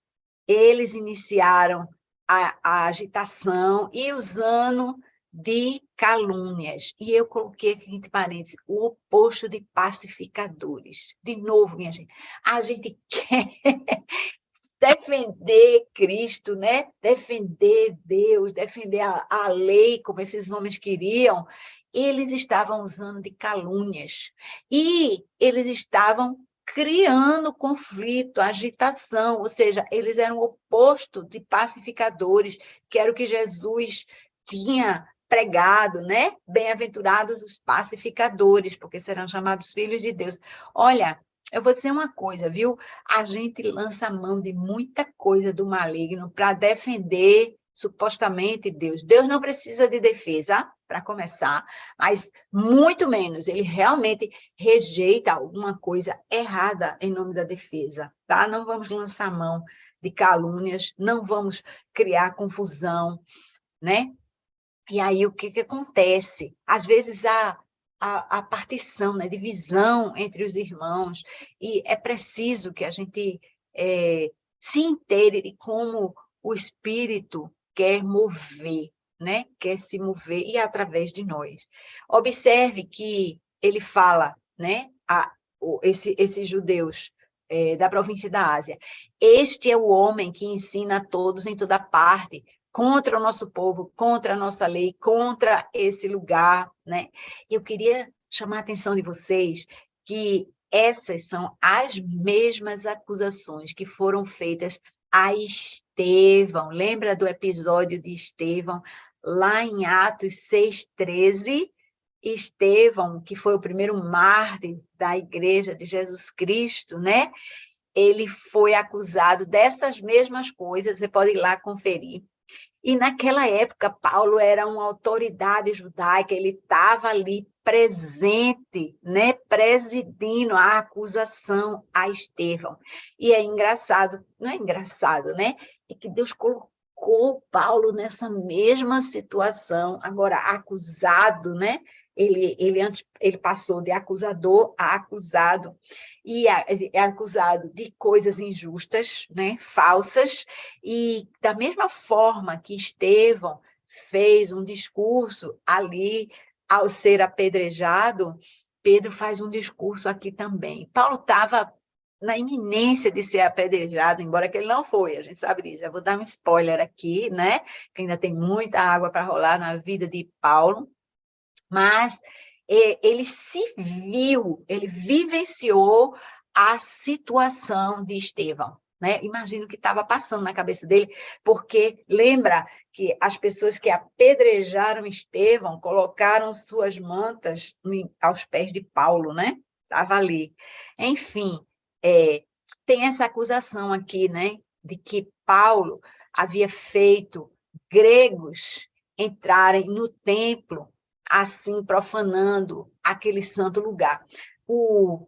Eles iniciaram a agitação e usando de calúnias. E eu coloquei aqui entre parênteses o oposto de pacificadores. De novo, minha gente, a gente quer defender Cristo, né? Defender Deus, defender a lei, como esses homens queriam. Eles estavam usando de calúnias e eles estavam criando conflito, agitação, ou seja, eles eram o oposto de pacificadores, que era o que Jesus tinha pregado, né? Bem-aventurados os pacificadores, porque serão chamados filhos de Deus. Olha, eu vou dizer uma coisa, viu? A gente lança a mão de muita coisa do maligno para defender supostamente Deus. Deus não precisa de defesa, para começar, mas muito menos, ele realmente rejeita alguma coisa errada em nome da defesa, tá? Não vamos lançar a mão de calúnias, não vamos criar confusão, né? E aí, o que acontece? Às vezes, a partição, né, divisão entre os irmãos, e é preciso que a gente se inteire de como o Espírito quer mover, né? Quer se mover e através de nós. Observe que ele fala, né? Esses judeus da província da Ásia. Este é o homem que ensina a todos em toda parte, contra o nosso povo, contra a nossa lei, contra esse lugar, né? Eu queria chamar a atenção de vocês que essas são as mesmas acusações que foram feitas a Estevão. Lembra do episódio de Estevão, lá em Atos 6:13? Estevão, que foi o primeiro mártir da igreja de Jesus Cristo, né? Ele foi acusado dessas mesmas coisas, você pode ir lá conferir. E naquela época, Paulo era uma autoridade judaica, ele estava ali presente, né, presidindo a acusação a Estevão. E é engraçado, não é engraçado, né? É que Deus colocou Paulo nessa mesma situação, agora acusado, né? Ele passou de acusador a acusado, e é acusado de coisas injustas, né, falsas, e da mesma forma que Estevão fez um discurso ali ao ser apedrejado, Pedro faz um discurso aqui também. Paulo estava na iminência de ser apedrejado, embora que ele não foi, a gente sabe disso. Já vou dar um spoiler aqui, né, que ainda tem muita água para rolar na vida de Paulo, mas ele se viu, ele vivenciou a situação de Estevão, né? Imagino o que estava passando na cabeça dele, porque lembra que as pessoas que apedrejaram Estevão colocaram suas mantas aos pés de Paulo, né? Estava ali. Enfim, tem essa acusação aqui, né? De que Paulo havia feito gregos entrarem no templo, assim, profanando aquele santo lugar. O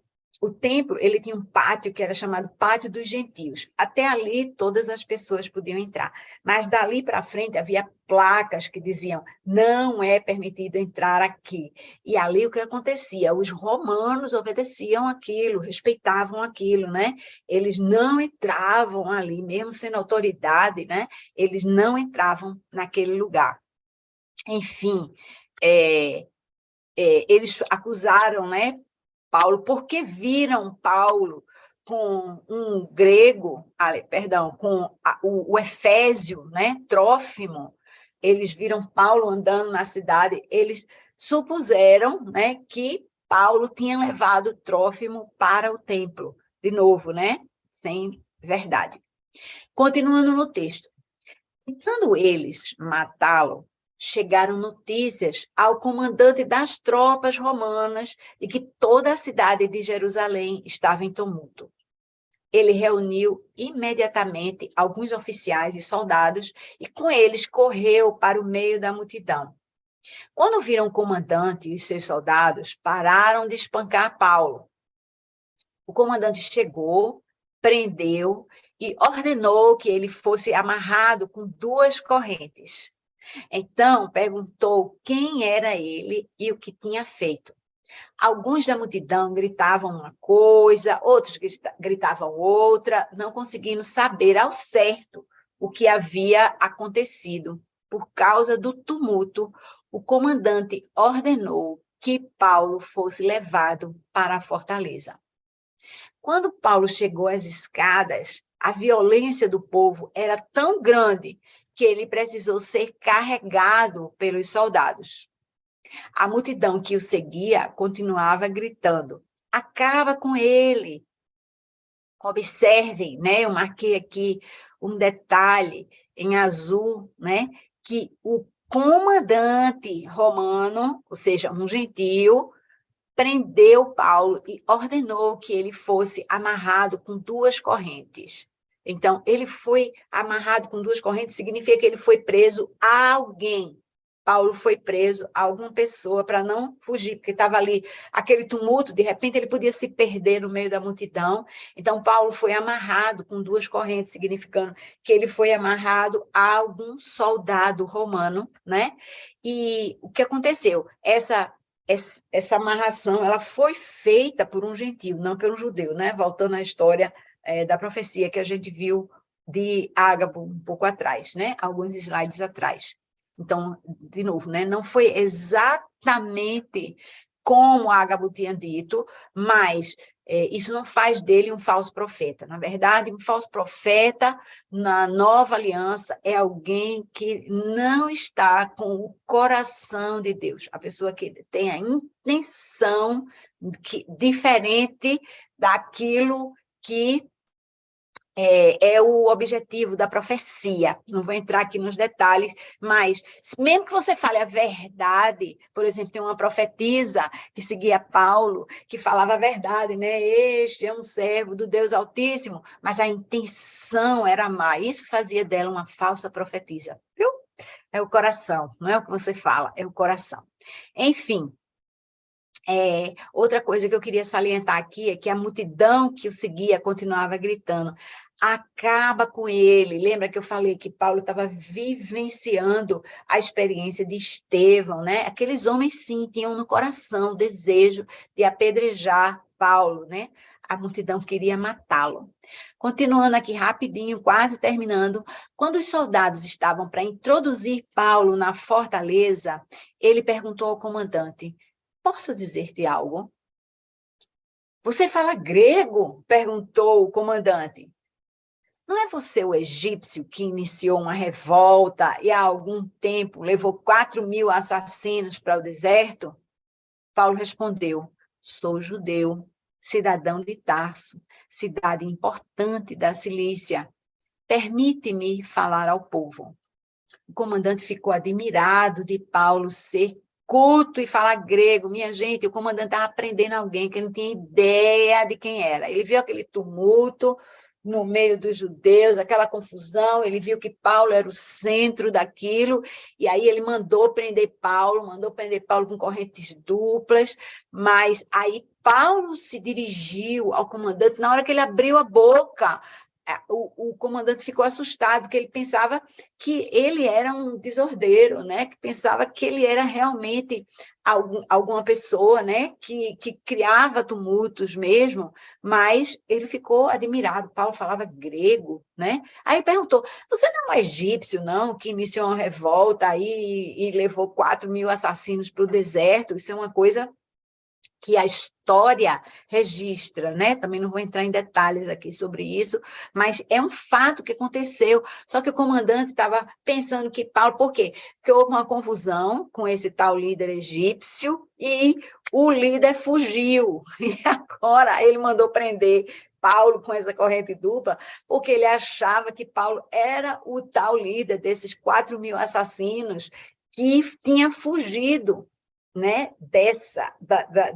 templo, ele tinha um pátio que era chamado Pátio dos Gentios. Até ali, todas as pessoas podiam entrar. Mas dali para frente, havia placas que diziam, não é permitido entrar aqui. E ali, o que acontecia? Os romanos obedeciam aquilo, respeitavam aquilo, né? Eles não entravam ali, mesmo sendo autoridade, né? Eles não entravam naquele lugar. Enfim, eles acusaram, né, Paulo, porque viram Paulo com um grego, com o Efésio, né, Trófimo, eles viram Paulo andando na cidade, eles supuseram, né, que Paulo tinha levado Trófimo para o templo, de novo, né, sem verdade. Continuando no texto. Tentando eles matá-lo, chegaram notícias ao comandante das tropas romanas de que toda a cidade de Jerusalém estava em tumulto. Ele reuniu imediatamente alguns oficiais e soldados e com eles correu para o meio da multidão. Quando viram o comandante e os seus soldados, pararam de espancar Paulo. O comandante chegou, prendeu e ordenou que ele fosse amarrado com 2 correntes. Então perguntou quem era ele e o que tinha feito. Alguns da multidão gritavam uma coisa, outros gritavam outra, não conseguindo saber ao certo o que havia acontecido. Por causa do tumulto, o comandante ordenou que Paulo fosse levado para a fortaleza. Quando Paulo chegou às escadas, a violência do povo era tão grande que ele precisou ser carregado pelos soldados. A multidão que o seguia continuava gritando: acaba com ele. Observem, né? Eu marquei aqui um detalhe em azul, né? Que o comandante romano, ou seja, um gentio, prendeu Paulo e ordenou que ele fosse amarrado com 2 correntes. Então, ele foi amarrado com 2 correntes, significa que ele foi preso a alguém. Paulo foi preso a alguma pessoa para não fugir, porque estava ali aquele tumulto, de repente ele podia se perder no meio da multidão. Então, Paulo foi amarrado com 2 correntes, significando que ele foi amarrado a algum soldado romano, né? E o que aconteceu? Essa amarração ela foi feita por um gentio, não por um judeu, né? Voltando à história da profecia que a gente viu de Ágabo um pouco atrás, né? Alguns slides atrás. Então, de novo, né? Não foi exatamente como Ágabo tinha dito, mas isso não faz dele um falso profeta. Na verdade, um falso profeta na nova aliança é alguém que não está com o coração de Deus, a pessoa que tem a intenção diferente daquilo que é o objetivo da profecia. Não vou entrar aqui nos detalhes, mas mesmo que você fale a verdade, por exemplo, tem uma profetisa que seguia Paulo, que falava a verdade, né? Este é um servo do Deus Altíssimo, mas a intenção era má. Isso fazia dela uma falsa profetisa, viu? É o coração, não é o que você fala, é o coração. Enfim, outra coisa que eu queria salientar aqui é que a multidão que o seguia continuava gritando: acaba com ele. Lembra que eu falei que Paulo estava vivenciando a experiência de Estevão, né? Aqueles homens, sim, tinham no coração o desejo de apedrejar Paulo, né? A multidão queria matá-lo. Continuando aqui rapidinho, quase terminando, quando os soldados estavam para introduzir Paulo na fortaleza, ele perguntou ao comandante: posso dizer-te algo? Você fala grego? Perguntou o comandante. Não é você o egípcio que iniciou uma revolta e há algum tempo levou 4.000 assassinos para o deserto? Paulo respondeu: sou judeu, cidadão de Tarso, cidade importante da Cilícia. Permite-me falar ao povo. O comandante ficou admirado de Paulo ser culto e falar grego. Minha gente, o comandante estava aprendendo alguém que não tinha ideia de quem era. Ele viu aquele tumulto no meio dos judeus, aquela confusão, ele viu que Paulo era o centro daquilo, e aí ele mandou prender Paulo com correntes duplas, mas aí Paulo se dirigiu ao comandante, na hora que ele abriu a boca, o comandante ficou assustado, porque ele pensava que ele era um desordeiro, né? Que pensava que ele era realmente alguma pessoa, né? Que criava tumultos mesmo, mas ele ficou admirado. Paulo falava grego, né? Aí ele perguntou: você não é um egípcio, não, que iniciou uma revolta aí e levou 4.000 assassinos para o deserto? Isso é uma coisa que a história registra, né? Também não vou entrar em detalhes aqui sobre isso, mas é um fato que aconteceu. Só que o comandante estava pensando que Paulo, por quê? Porque houve uma confusão com esse tal líder egípcio e o líder fugiu. E agora ele mandou prender Paulo com essa corrente dupla, porque ele achava que Paulo era o tal líder desses 4.000 assassinos que tinha fugido, né,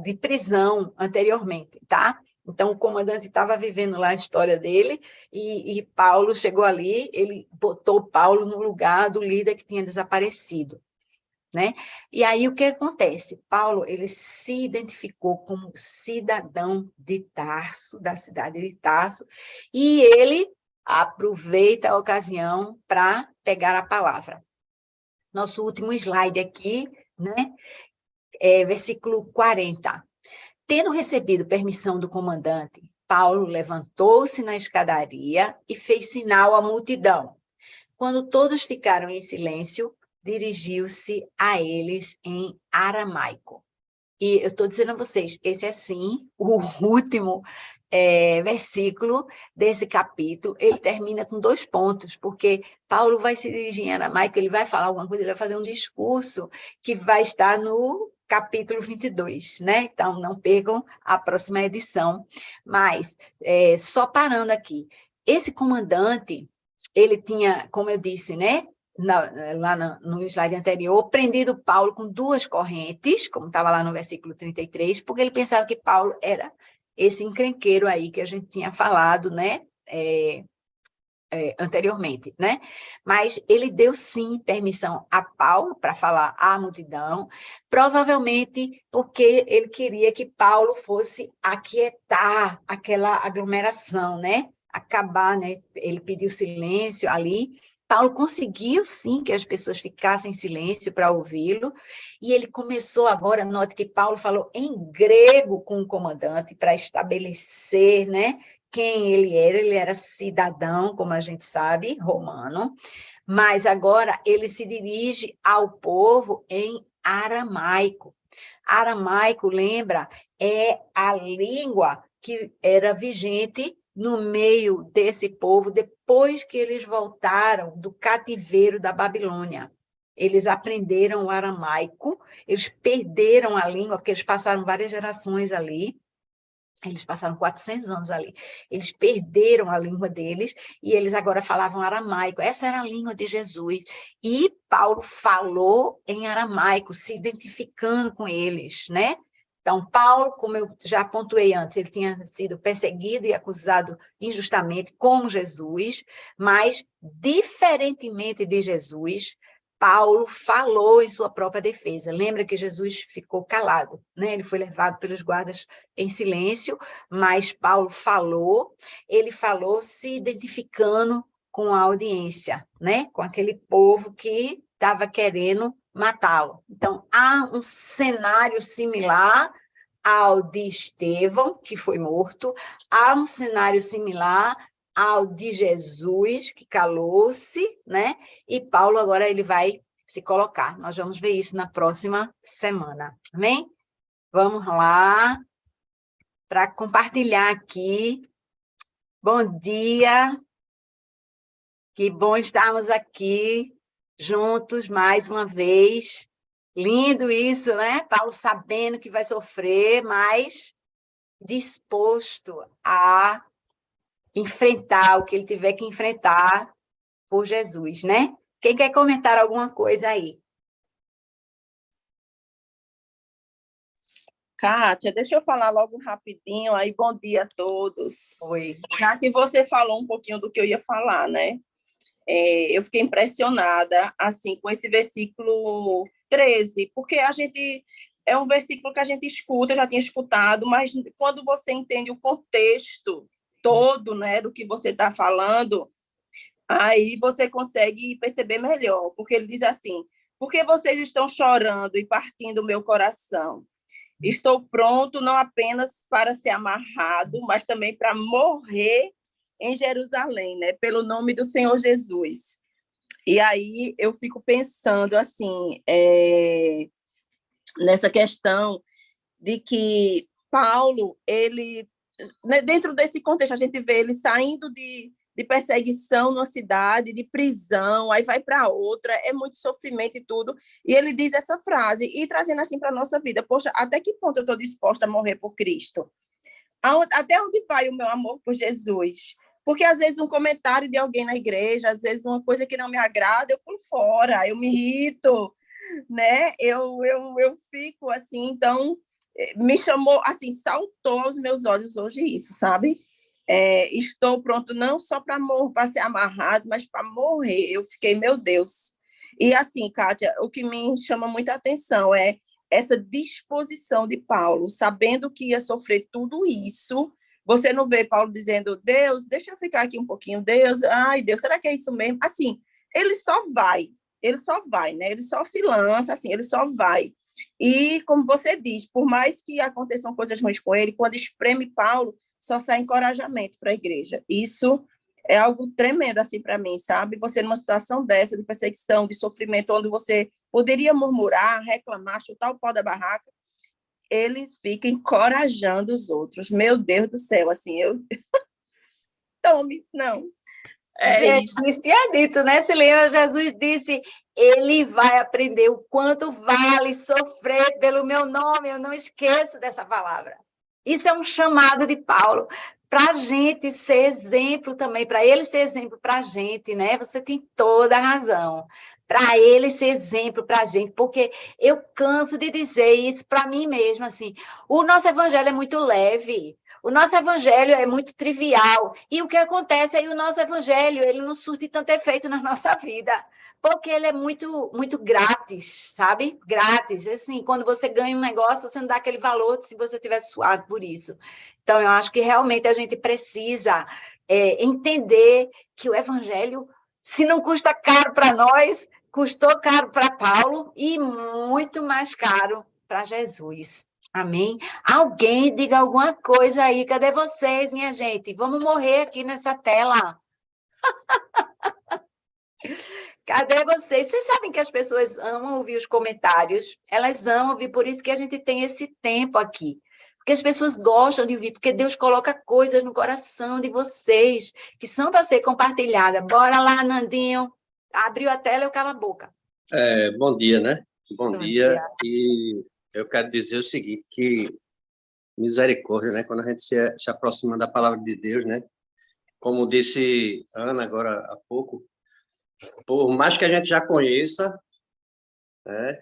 de prisão anteriormente, tá? Então, o comandante estava vivendo lá a história dele e Paulo chegou ali, ele botou Paulo no lugar do líder que tinha desaparecido, né? E aí, o que acontece? Paulo, ele se identificou como cidadão de Tarso, da cidade de Tarso, e ele aproveita a ocasião para pegar a palavra. Nosso último slide aqui, né? Versículo 40. Tendo recebido permissão do comandante, Paulo levantou-se na escadaria e fez sinal à multidão. Quando todos ficaram em silêncio, dirigiu-se a eles em aramaico. E eu estou dizendo a vocês, esse é sim o último versículo desse capítulo. Ele termina com 2 pontos, porque Paulo vai se dirigir em aramaico, ele vai falar alguma coisa, ele vai fazer um discurso que vai estar no capítulo 22, né? Então, não percam a próxima edição. Mas, só parando aqui, esse comandante, ele tinha, como eu disse, né? Lá no slide anterior, prendido Paulo com 2 correntes, como estava lá no versículo 33, porque ele pensava que Paulo era esse encrenqueiro aí que a gente tinha falado, né? Anteriormente, né? Mas ele deu sim permissão a Paulo para falar à multidão, provavelmente porque ele queria que Paulo fosse aquietar aquela aglomeração, né? Acabar, né? Ele pediu silêncio ali. Paulo conseguiu sim que as pessoas ficassem em silêncio para ouvi-lo, e ele começou agora, note que Paulo falou em grego com o comandante para estabelecer, né? Quem ele era cidadão, como a gente sabe, romano, mas agora ele se dirige ao povo em aramaico. Aramaico, lembra, é a língua que era vigente no meio desse povo depois que eles voltaram do cativeiro da Babilônia. Eles aprenderam o aramaico, eles perderam a língua, porque eles passaram várias gerações ali. Eles passaram 400 anos ali. Eles perderam a língua deles e eles agora falavam aramaico. Essa era a língua de Jesus. E Paulo falou em aramaico, se identificando com eles, né? Então, Paulo, como eu já pontuei antes, ele tinha sido perseguido e acusado injustamente, como Jesus, mas, diferentemente de Jesus, Paulo falou em sua própria defesa. Lembra que Jesus ficou calado, né? Ele foi levado pelos guardas em silêncio, mas Paulo falou, ele falou se identificando com a audiência, né? Com aquele povo que estava querendo matá-lo. Então, há um cenário similar ao de Estevão, que foi morto, há um cenário similar ao de Jesus, que calou-se, né? E Paulo agora ele vai se colocar. Nós vamos ver isso na próxima semana. Amém? Vamos lá para compartilhar aqui. Bom dia. Que bom estarmos aqui juntos mais uma vez. Lindo isso, né? Paulo sabendo que vai sofrer, mas disposto a enfrentar o que ele tiver que enfrentar por Jesus, né? Quem quer comentar alguma coisa aí? Kátia, deixa eu falar logo rapidinho, aí bom dia a todos. Oi. Já que você falou um pouquinho do que eu ia falar, né? Eu fiquei impressionada, assim, com esse versículo 13, porque é um versículo que a gente escuta, eu já tinha escutado, mas quando você entende o contexto todo, né, do que você está falando, aí você consegue perceber melhor, porque ele diz assim: por que vocês estão chorando e partindo o meu coração? Estou pronto não apenas para ser amarrado, mas também para morrer em Jerusalém, né? Pelo nome do Senhor Jesus. E aí eu fico pensando assim, nessa questão de que Paulo, ele, né, dentro desse contexto, a gente vê ele saindo de perseguição numa cidade, de prisão, aí vai para outra, é muito sofrimento e tudo. E ele diz essa frase, e trazendo assim para a nossa vida: poxa, até que ponto eu estou disposta a morrer por Cristo? Até onde vai o meu amor por Jesus? Porque às vezes um comentário de alguém na igreja, às vezes uma coisa que não me agrada, eu pulo fora, eu me irrito, né? Eu fico assim, então me chamou, assim, saltou aos meus olhos hoje isso, sabe? Estou pronto não só para ser amarrado, mas para morrer. Eu fiquei, meu Deus. E assim, Kátia, o que me chama muita atenção é essa disposição de Paulo, sabendo que ia sofrer tudo isso. Você não vê Paulo dizendo: Deus, deixa eu ficar aqui um pouquinho, Deus, ai, Deus, será que é isso mesmo? Assim, ele só vai, né? Ele só se lança, assim, ele só vai. E, como você diz, por mais que aconteçam coisas ruins com ele, quando espreme Paulo, só sai encorajamento para a igreja. Isso é algo tremendo, assim, para mim, sabe? Você numa situação dessa, de perseguição, de sofrimento, onde você poderia murmurar, reclamar, chutar o pau da barraca, eles ficam encorajando os outros. Meu Deus do céu, assim, eu... Tome, não. Jesus tinha dito, né? Se lembra, Jesus disse: ele vai aprender o quanto vale sofrer pelo meu nome. Eu não esqueço dessa palavra. Isso é um chamado de Paulo para a gente ser exemplo também, para ele ser exemplo para a gente, né? Você tem toda a razão. Para ele ser exemplo para a gente, porque eu canso de dizer isso para mim mesma, assim, o nosso evangelho é muito leve, o nosso evangelho é muito trivial. E o que acontece é que o nosso evangelho, ele não surte tanto efeito na nossa vida, porque ele é muito, muito grátis, sabe? Grátis. Assim, quando você ganha um negócio, você não dá aquele valor se você tivesse suado por isso. Então, eu acho que realmente a gente precisa entender que o evangelho, se não custa caro para nós, custou caro para Paulo e muito mais caro para Jesus. Amém? Alguém diga alguma coisa aí. Cadê vocês, minha gente? Vamos morrer aqui nessa tela. Cadê vocês? Vocês sabem que as pessoas amam ouvir os comentários. Elas amam ouvir, por isso que a gente tem esse tempo aqui. Porque as pessoas gostam de ouvir, porque Deus coloca coisas no coração de vocês que são para ser compartilhadas. Bora lá, Nandinho. Abriu a tela, eu calo a boca. Bom dia, né? Bom dia. Dia. E eu quero dizer o seguinte, que misericórdia, né? Quando a gente se aproxima da palavra de Deus, né? Como disse Ana agora há pouco, por mais que a gente já conheça, né?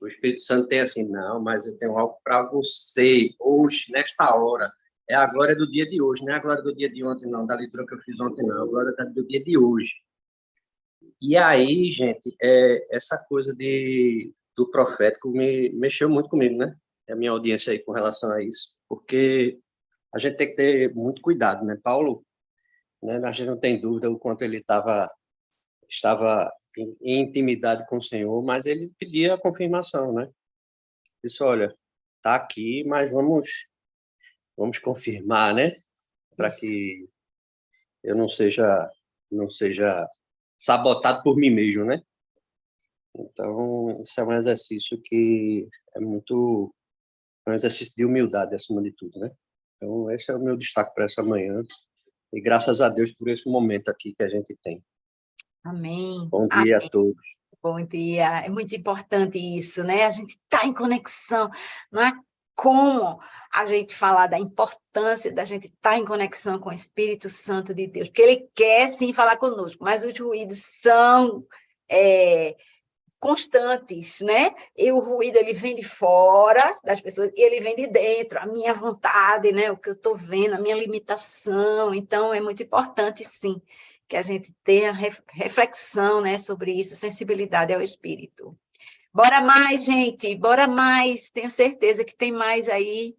O Espírito Santo tem assim: não, mas eu tenho algo para você hoje, nesta hora. É a glória do dia de hoje, não é a glória do dia de ontem, não, da leitura que eu fiz ontem, não. A glória do dia de hoje. E aí, gente, essa coisa do profético me mexeu muito comigo, né? A minha audiência aí com relação a isso, porque a gente tem que ter muito cuidado, né? Paulo, né, a gente não tem dúvida o quanto ele estava em intimidade com o Senhor, mas ele pedia a confirmação, né? Disse: olha, tá aqui, mas vamos confirmar, né? Para que eu não seja sabotado por mim mesmo, né? Então, isso é um exercício que é um exercício de humildade, acima de tudo, né? Então, esse é o meu destaque para essa manhã. E graças a Deus por esse momento aqui que a gente tem. Amém. Bom dia a todos. Bom dia. É muito importante isso, né? A gente está em conexão. Não é como a gente falar da importância da gente estar em conexão com o Espírito Santo de Deus, porque ele quer sim falar conosco, mas os ruídos são constantes, né? E o ruído ele vem de fora das pessoas e ele vem de dentro, a minha vontade, né? O que eu estou vendo, a minha limitação. Então é muito importante, sim, que a gente tenha reflexão, né, sobre isso, sensibilidade ao Espírito. Bora mais, gente, bora mais. Tenho certeza que tem mais aí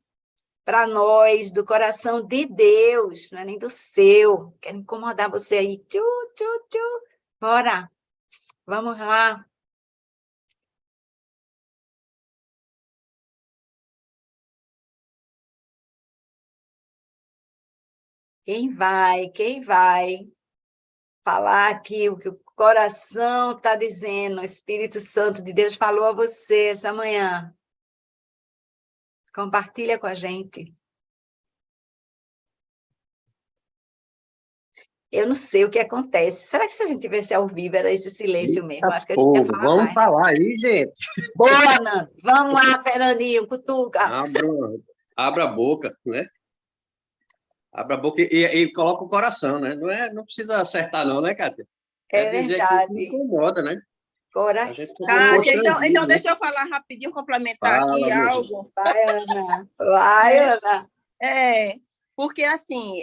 para nós, do coração de Deus, não é nem do seu. Quero incomodar você aí. Tchu, tchu, tchu. Bora, vamos lá. Quem vai falar aqui o que o coração está dizendo, o Espírito Santo de Deus falou a você essa manhã? Compartilha com a gente. Eu não sei o que acontece. Será que se a gente tivesse ao vivo era esse silêncio mesmo? Acho que a gente ia falar Vamos mais. falar aí, gente. Boa, Nando. Vamos lá, Fernandinho, cutuca. Abra a boca, né? Abra a boca e coloca o coração, né? Não precisa acertar não, né, Kátia? É dizer aquilo que verdade. incomoda, né? Coração. Kátia, então deixa eu falar rapidinho, complementar aqui algo. Vai, Ana. Vai, Ana. Porque assim,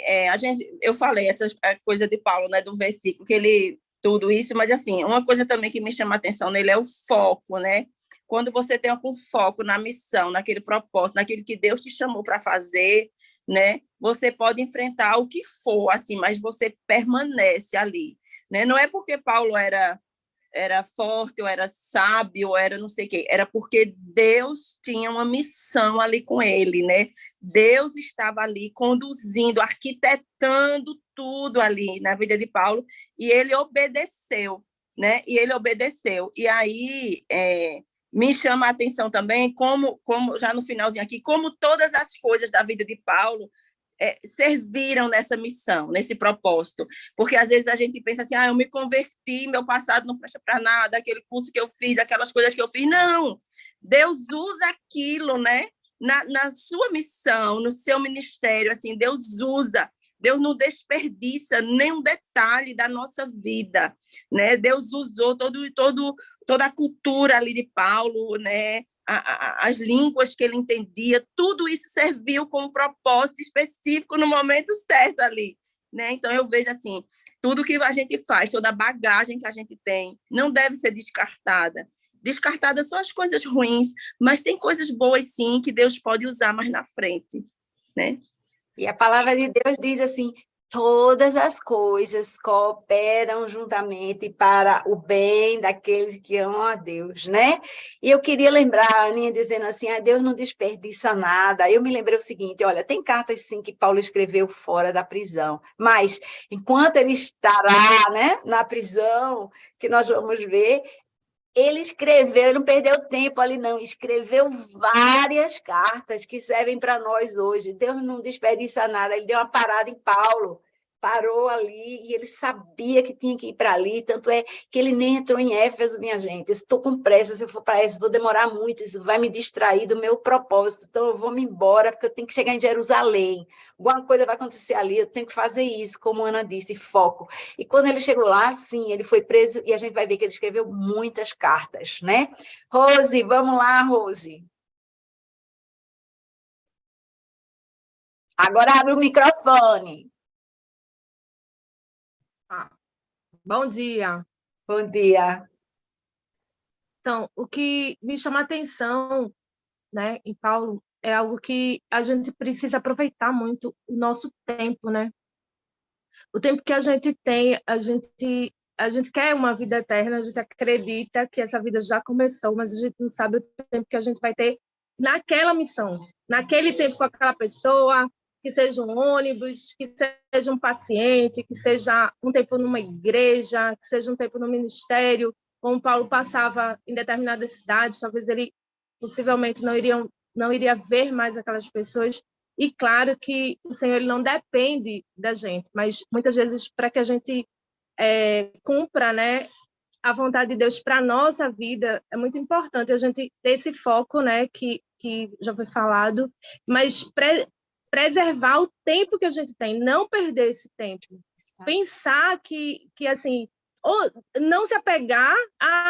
eu falei essa coisa de Paulo, né, do versículo, que ele, tudo isso, mas assim, uma coisa também que me chama a atenção nele é o foco, né? Quando você tem algum foco na missão, naquele propósito, naquilo que Deus te chamou para fazer, né? Você pode enfrentar o que for, assim, mas você permanece ali, né? Não é porque Paulo era forte, ou era sábio, ou era não sei o quê. Era porque Deus tinha uma missão ali com ele, né? Deus estava ali conduzindo, arquitetando tudo ali na vida de Paulo, e ele obedeceu, né? E aí me chama a atenção também, como já no finalzinho aqui, como todas as coisas da vida de Paulo serviram nessa missão, nesse propósito. Porque às vezes a gente pensa assim, eu me converti, meu passado não presta para nada, aquele curso que eu fiz, aquelas coisas que eu fiz. Não! Deus usa aquilo, né? Na sua missão, no seu ministério, assim, Deus usa. Deus não desperdiça nenhum detalhe da nossa vida, né? Deus usou toda a cultura ali de Paulo, né? As línguas que ele entendia, tudo isso serviu com um propósito específico no momento certo ali, né? Então eu vejo assim, tudo que a gente faz, toda a bagagem que a gente tem, não deve ser descartada. Descartadas são as coisas ruins, mas tem coisas boas sim que Deus pode usar mais na frente, né? E a palavra de Deus diz assim: todas as coisas cooperam juntamente para o bem daqueles que amam a Deus, né? E eu queria lembrar a Aninha dizendo assim, Deus não desperdiça nada. Eu me lembrei o seguinte, olha, tem cartas sim que Paulo escreveu fora da prisão, mas enquanto ele estará, né, na prisão, que nós vamos ver, ele escreveu, ele não perdeu tempo ali, não. Escreveu várias cartas que servem para nós hoje. Deus não desperdiça nada. Ele deu uma parada em Paulo, parou ali e ele sabia que tinha que ir para ali. Tanto é que ele nem entrou em Éfeso, minha gente. Estou com pressa, se eu for para Éfeso, vou demorar muito. Isso vai me distrair do meu propósito. Então, eu vou me embora, porque eu tenho que chegar em Jerusalém. Alguma coisa vai acontecer ali, eu tenho que fazer isso, como a Ana disse, foco. E quando ele chegou lá, sim, ele foi preso e a gente vai ver que ele escreveu muitas cartas, né? Rose, vamos lá, Rose. Agora abre o microfone. Bom dia. Bom dia. Então, o que me chama a atenção, né, em Paulo, é algo que a gente precisa aproveitar muito o nosso tempo, né? O tempo que a gente tem, a gente quer uma vida eterna, a gente acredita que essa vida já começou, mas a gente não sabe o tempo que a gente vai ter naquela missão, naquele tempo com aquela pessoa, que seja um ônibus, que seja um paciente, que seja um tempo numa igreja, que seja um tempo no ministério. Como Paulo passava em determinadas cidades, talvez ele possivelmente não iria ver mais aquelas pessoas. E claro que o Senhor ele não depende da gente, mas muitas vezes para que a gente cumpra, né, a vontade de Deus para a nossa vida, é muito importante a gente ter esse foco, né, que já foi falado, mas preservar o tempo que a gente tem, não perder esse tempo. Pensar que assim, ou não se apegar,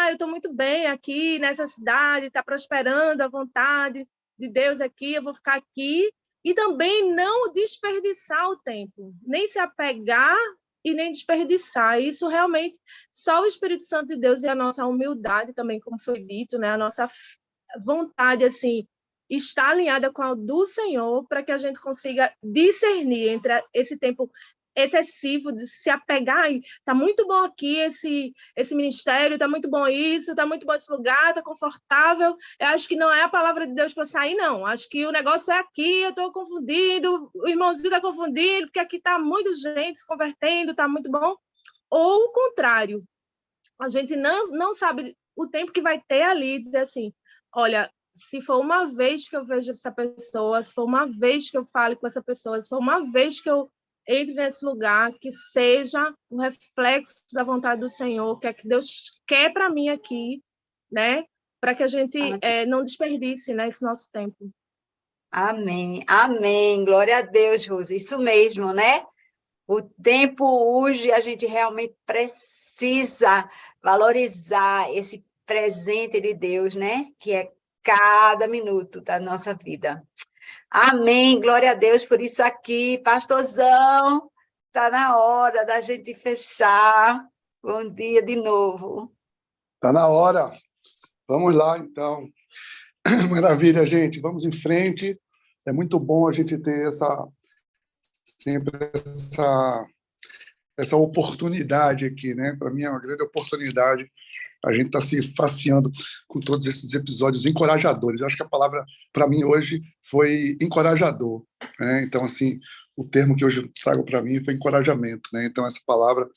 eu estou muito bem aqui nessa cidade, está prosperando a vontade de Deus aqui, eu vou ficar aqui, e também não desperdiçar o tempo, nem se apegar e nem desperdiçar. Isso realmente só o Espírito Santo de Deus e a nossa humildade também, como foi dito, né? A nossa vontade assim está alinhada com a do Senhor para que a gente consiga discernir entre esse tempo excessivo de se apegar. Está muito bom aqui esse ministério, está muito bom isso, está muito bom esse lugar, está confortável. Eu acho que não é a palavra de Deus para sair, não. Acho que o negócio é aqui, eu estou confundindo, o irmãozinho está confundindo, porque aqui está muita gente se convertendo, está muito bom. Ou o contrário, a gente não sabe o tempo que vai ter ali, dizer assim, olha, se for uma vez que eu vejo essa pessoa, se for uma vez que eu fale com essa pessoa, se for uma vez que eu entre nesse lugar, que seja um reflexo da vontade do Senhor, que é que Deus quer para mim aqui, né? Para que a gente não desperdice, né, esse nosso tempo. Amém, amém. Glória a Deus, Rose. Isso mesmo, né? O tempo urge, a gente realmente precisa valorizar esse presente de Deus, né? Que é cada minuto da nossa vida. Amém, glória a Deus por isso aqui, pastorzão. Está na hora da gente fechar. Bom dia de novo. Está na hora. Vamos lá, então. Maravilha, gente. Vamos em frente. É muito bom a gente ter sempre essa oportunidade aqui, né? Para mim é uma grande oportunidade. A gente está se fascinando com todos esses episódios encorajadores. Eu acho que a palavra, para mim, hoje foi encorajador, né? Então, assim, o termo que hoje trago para mim foi encorajamento, né? Então, essa palavra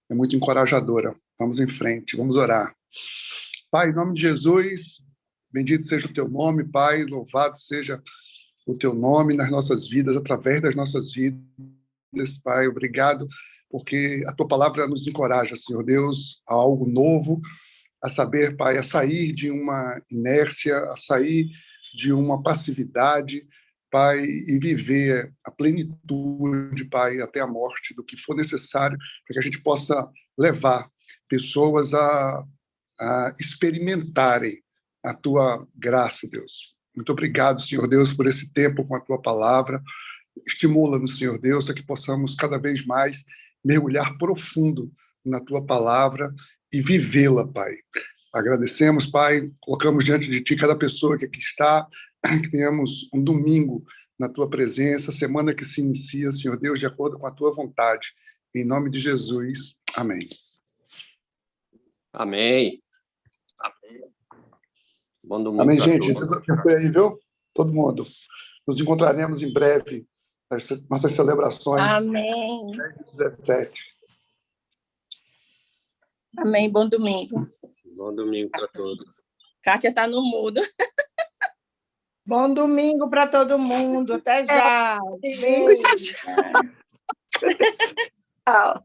é muito encorajadora. Vamos em frente, vamos orar. Pai, em nome de Jesus, bendito seja o teu nome, Pai, louvado seja o teu nome nas nossas vidas, através das nossas vidas, Pai. Obrigado, porque a tua palavra nos encoraja, Senhor Deus, a algo novo, a saber, Pai, a sair de uma inércia, a sair de uma passividade, Pai, e viver a plenitude, Pai, até a morte, do que for necessário, para que a gente possa levar pessoas a experimentarem a tua graça, Deus. Muito obrigado, Senhor Deus, por esse tempo com a tua palavra. Estimula-nos, Senhor Deus, a que possamos cada vez mais mergulhar profundo na tua palavra e vivê-la, Pai. Agradecemos, Pai, colocamos diante de ti cada pessoa que aqui está, que tenhamos um domingo na tua presença, semana que se inicia, Senhor Deus, de acordo com a tua vontade. Em nome de Jesus, amém. Amém. Bom domingo. Amém, gente. Deus abençoe aí, viu? Todo mundo. Nos encontraremos em breve nas nossas celebrações. Amém. 17. Amém. Bom domingo. Bom domingo para todos. Kátia está no mudo. Bom domingo para todo mundo. Até já. Beijo. Tchau.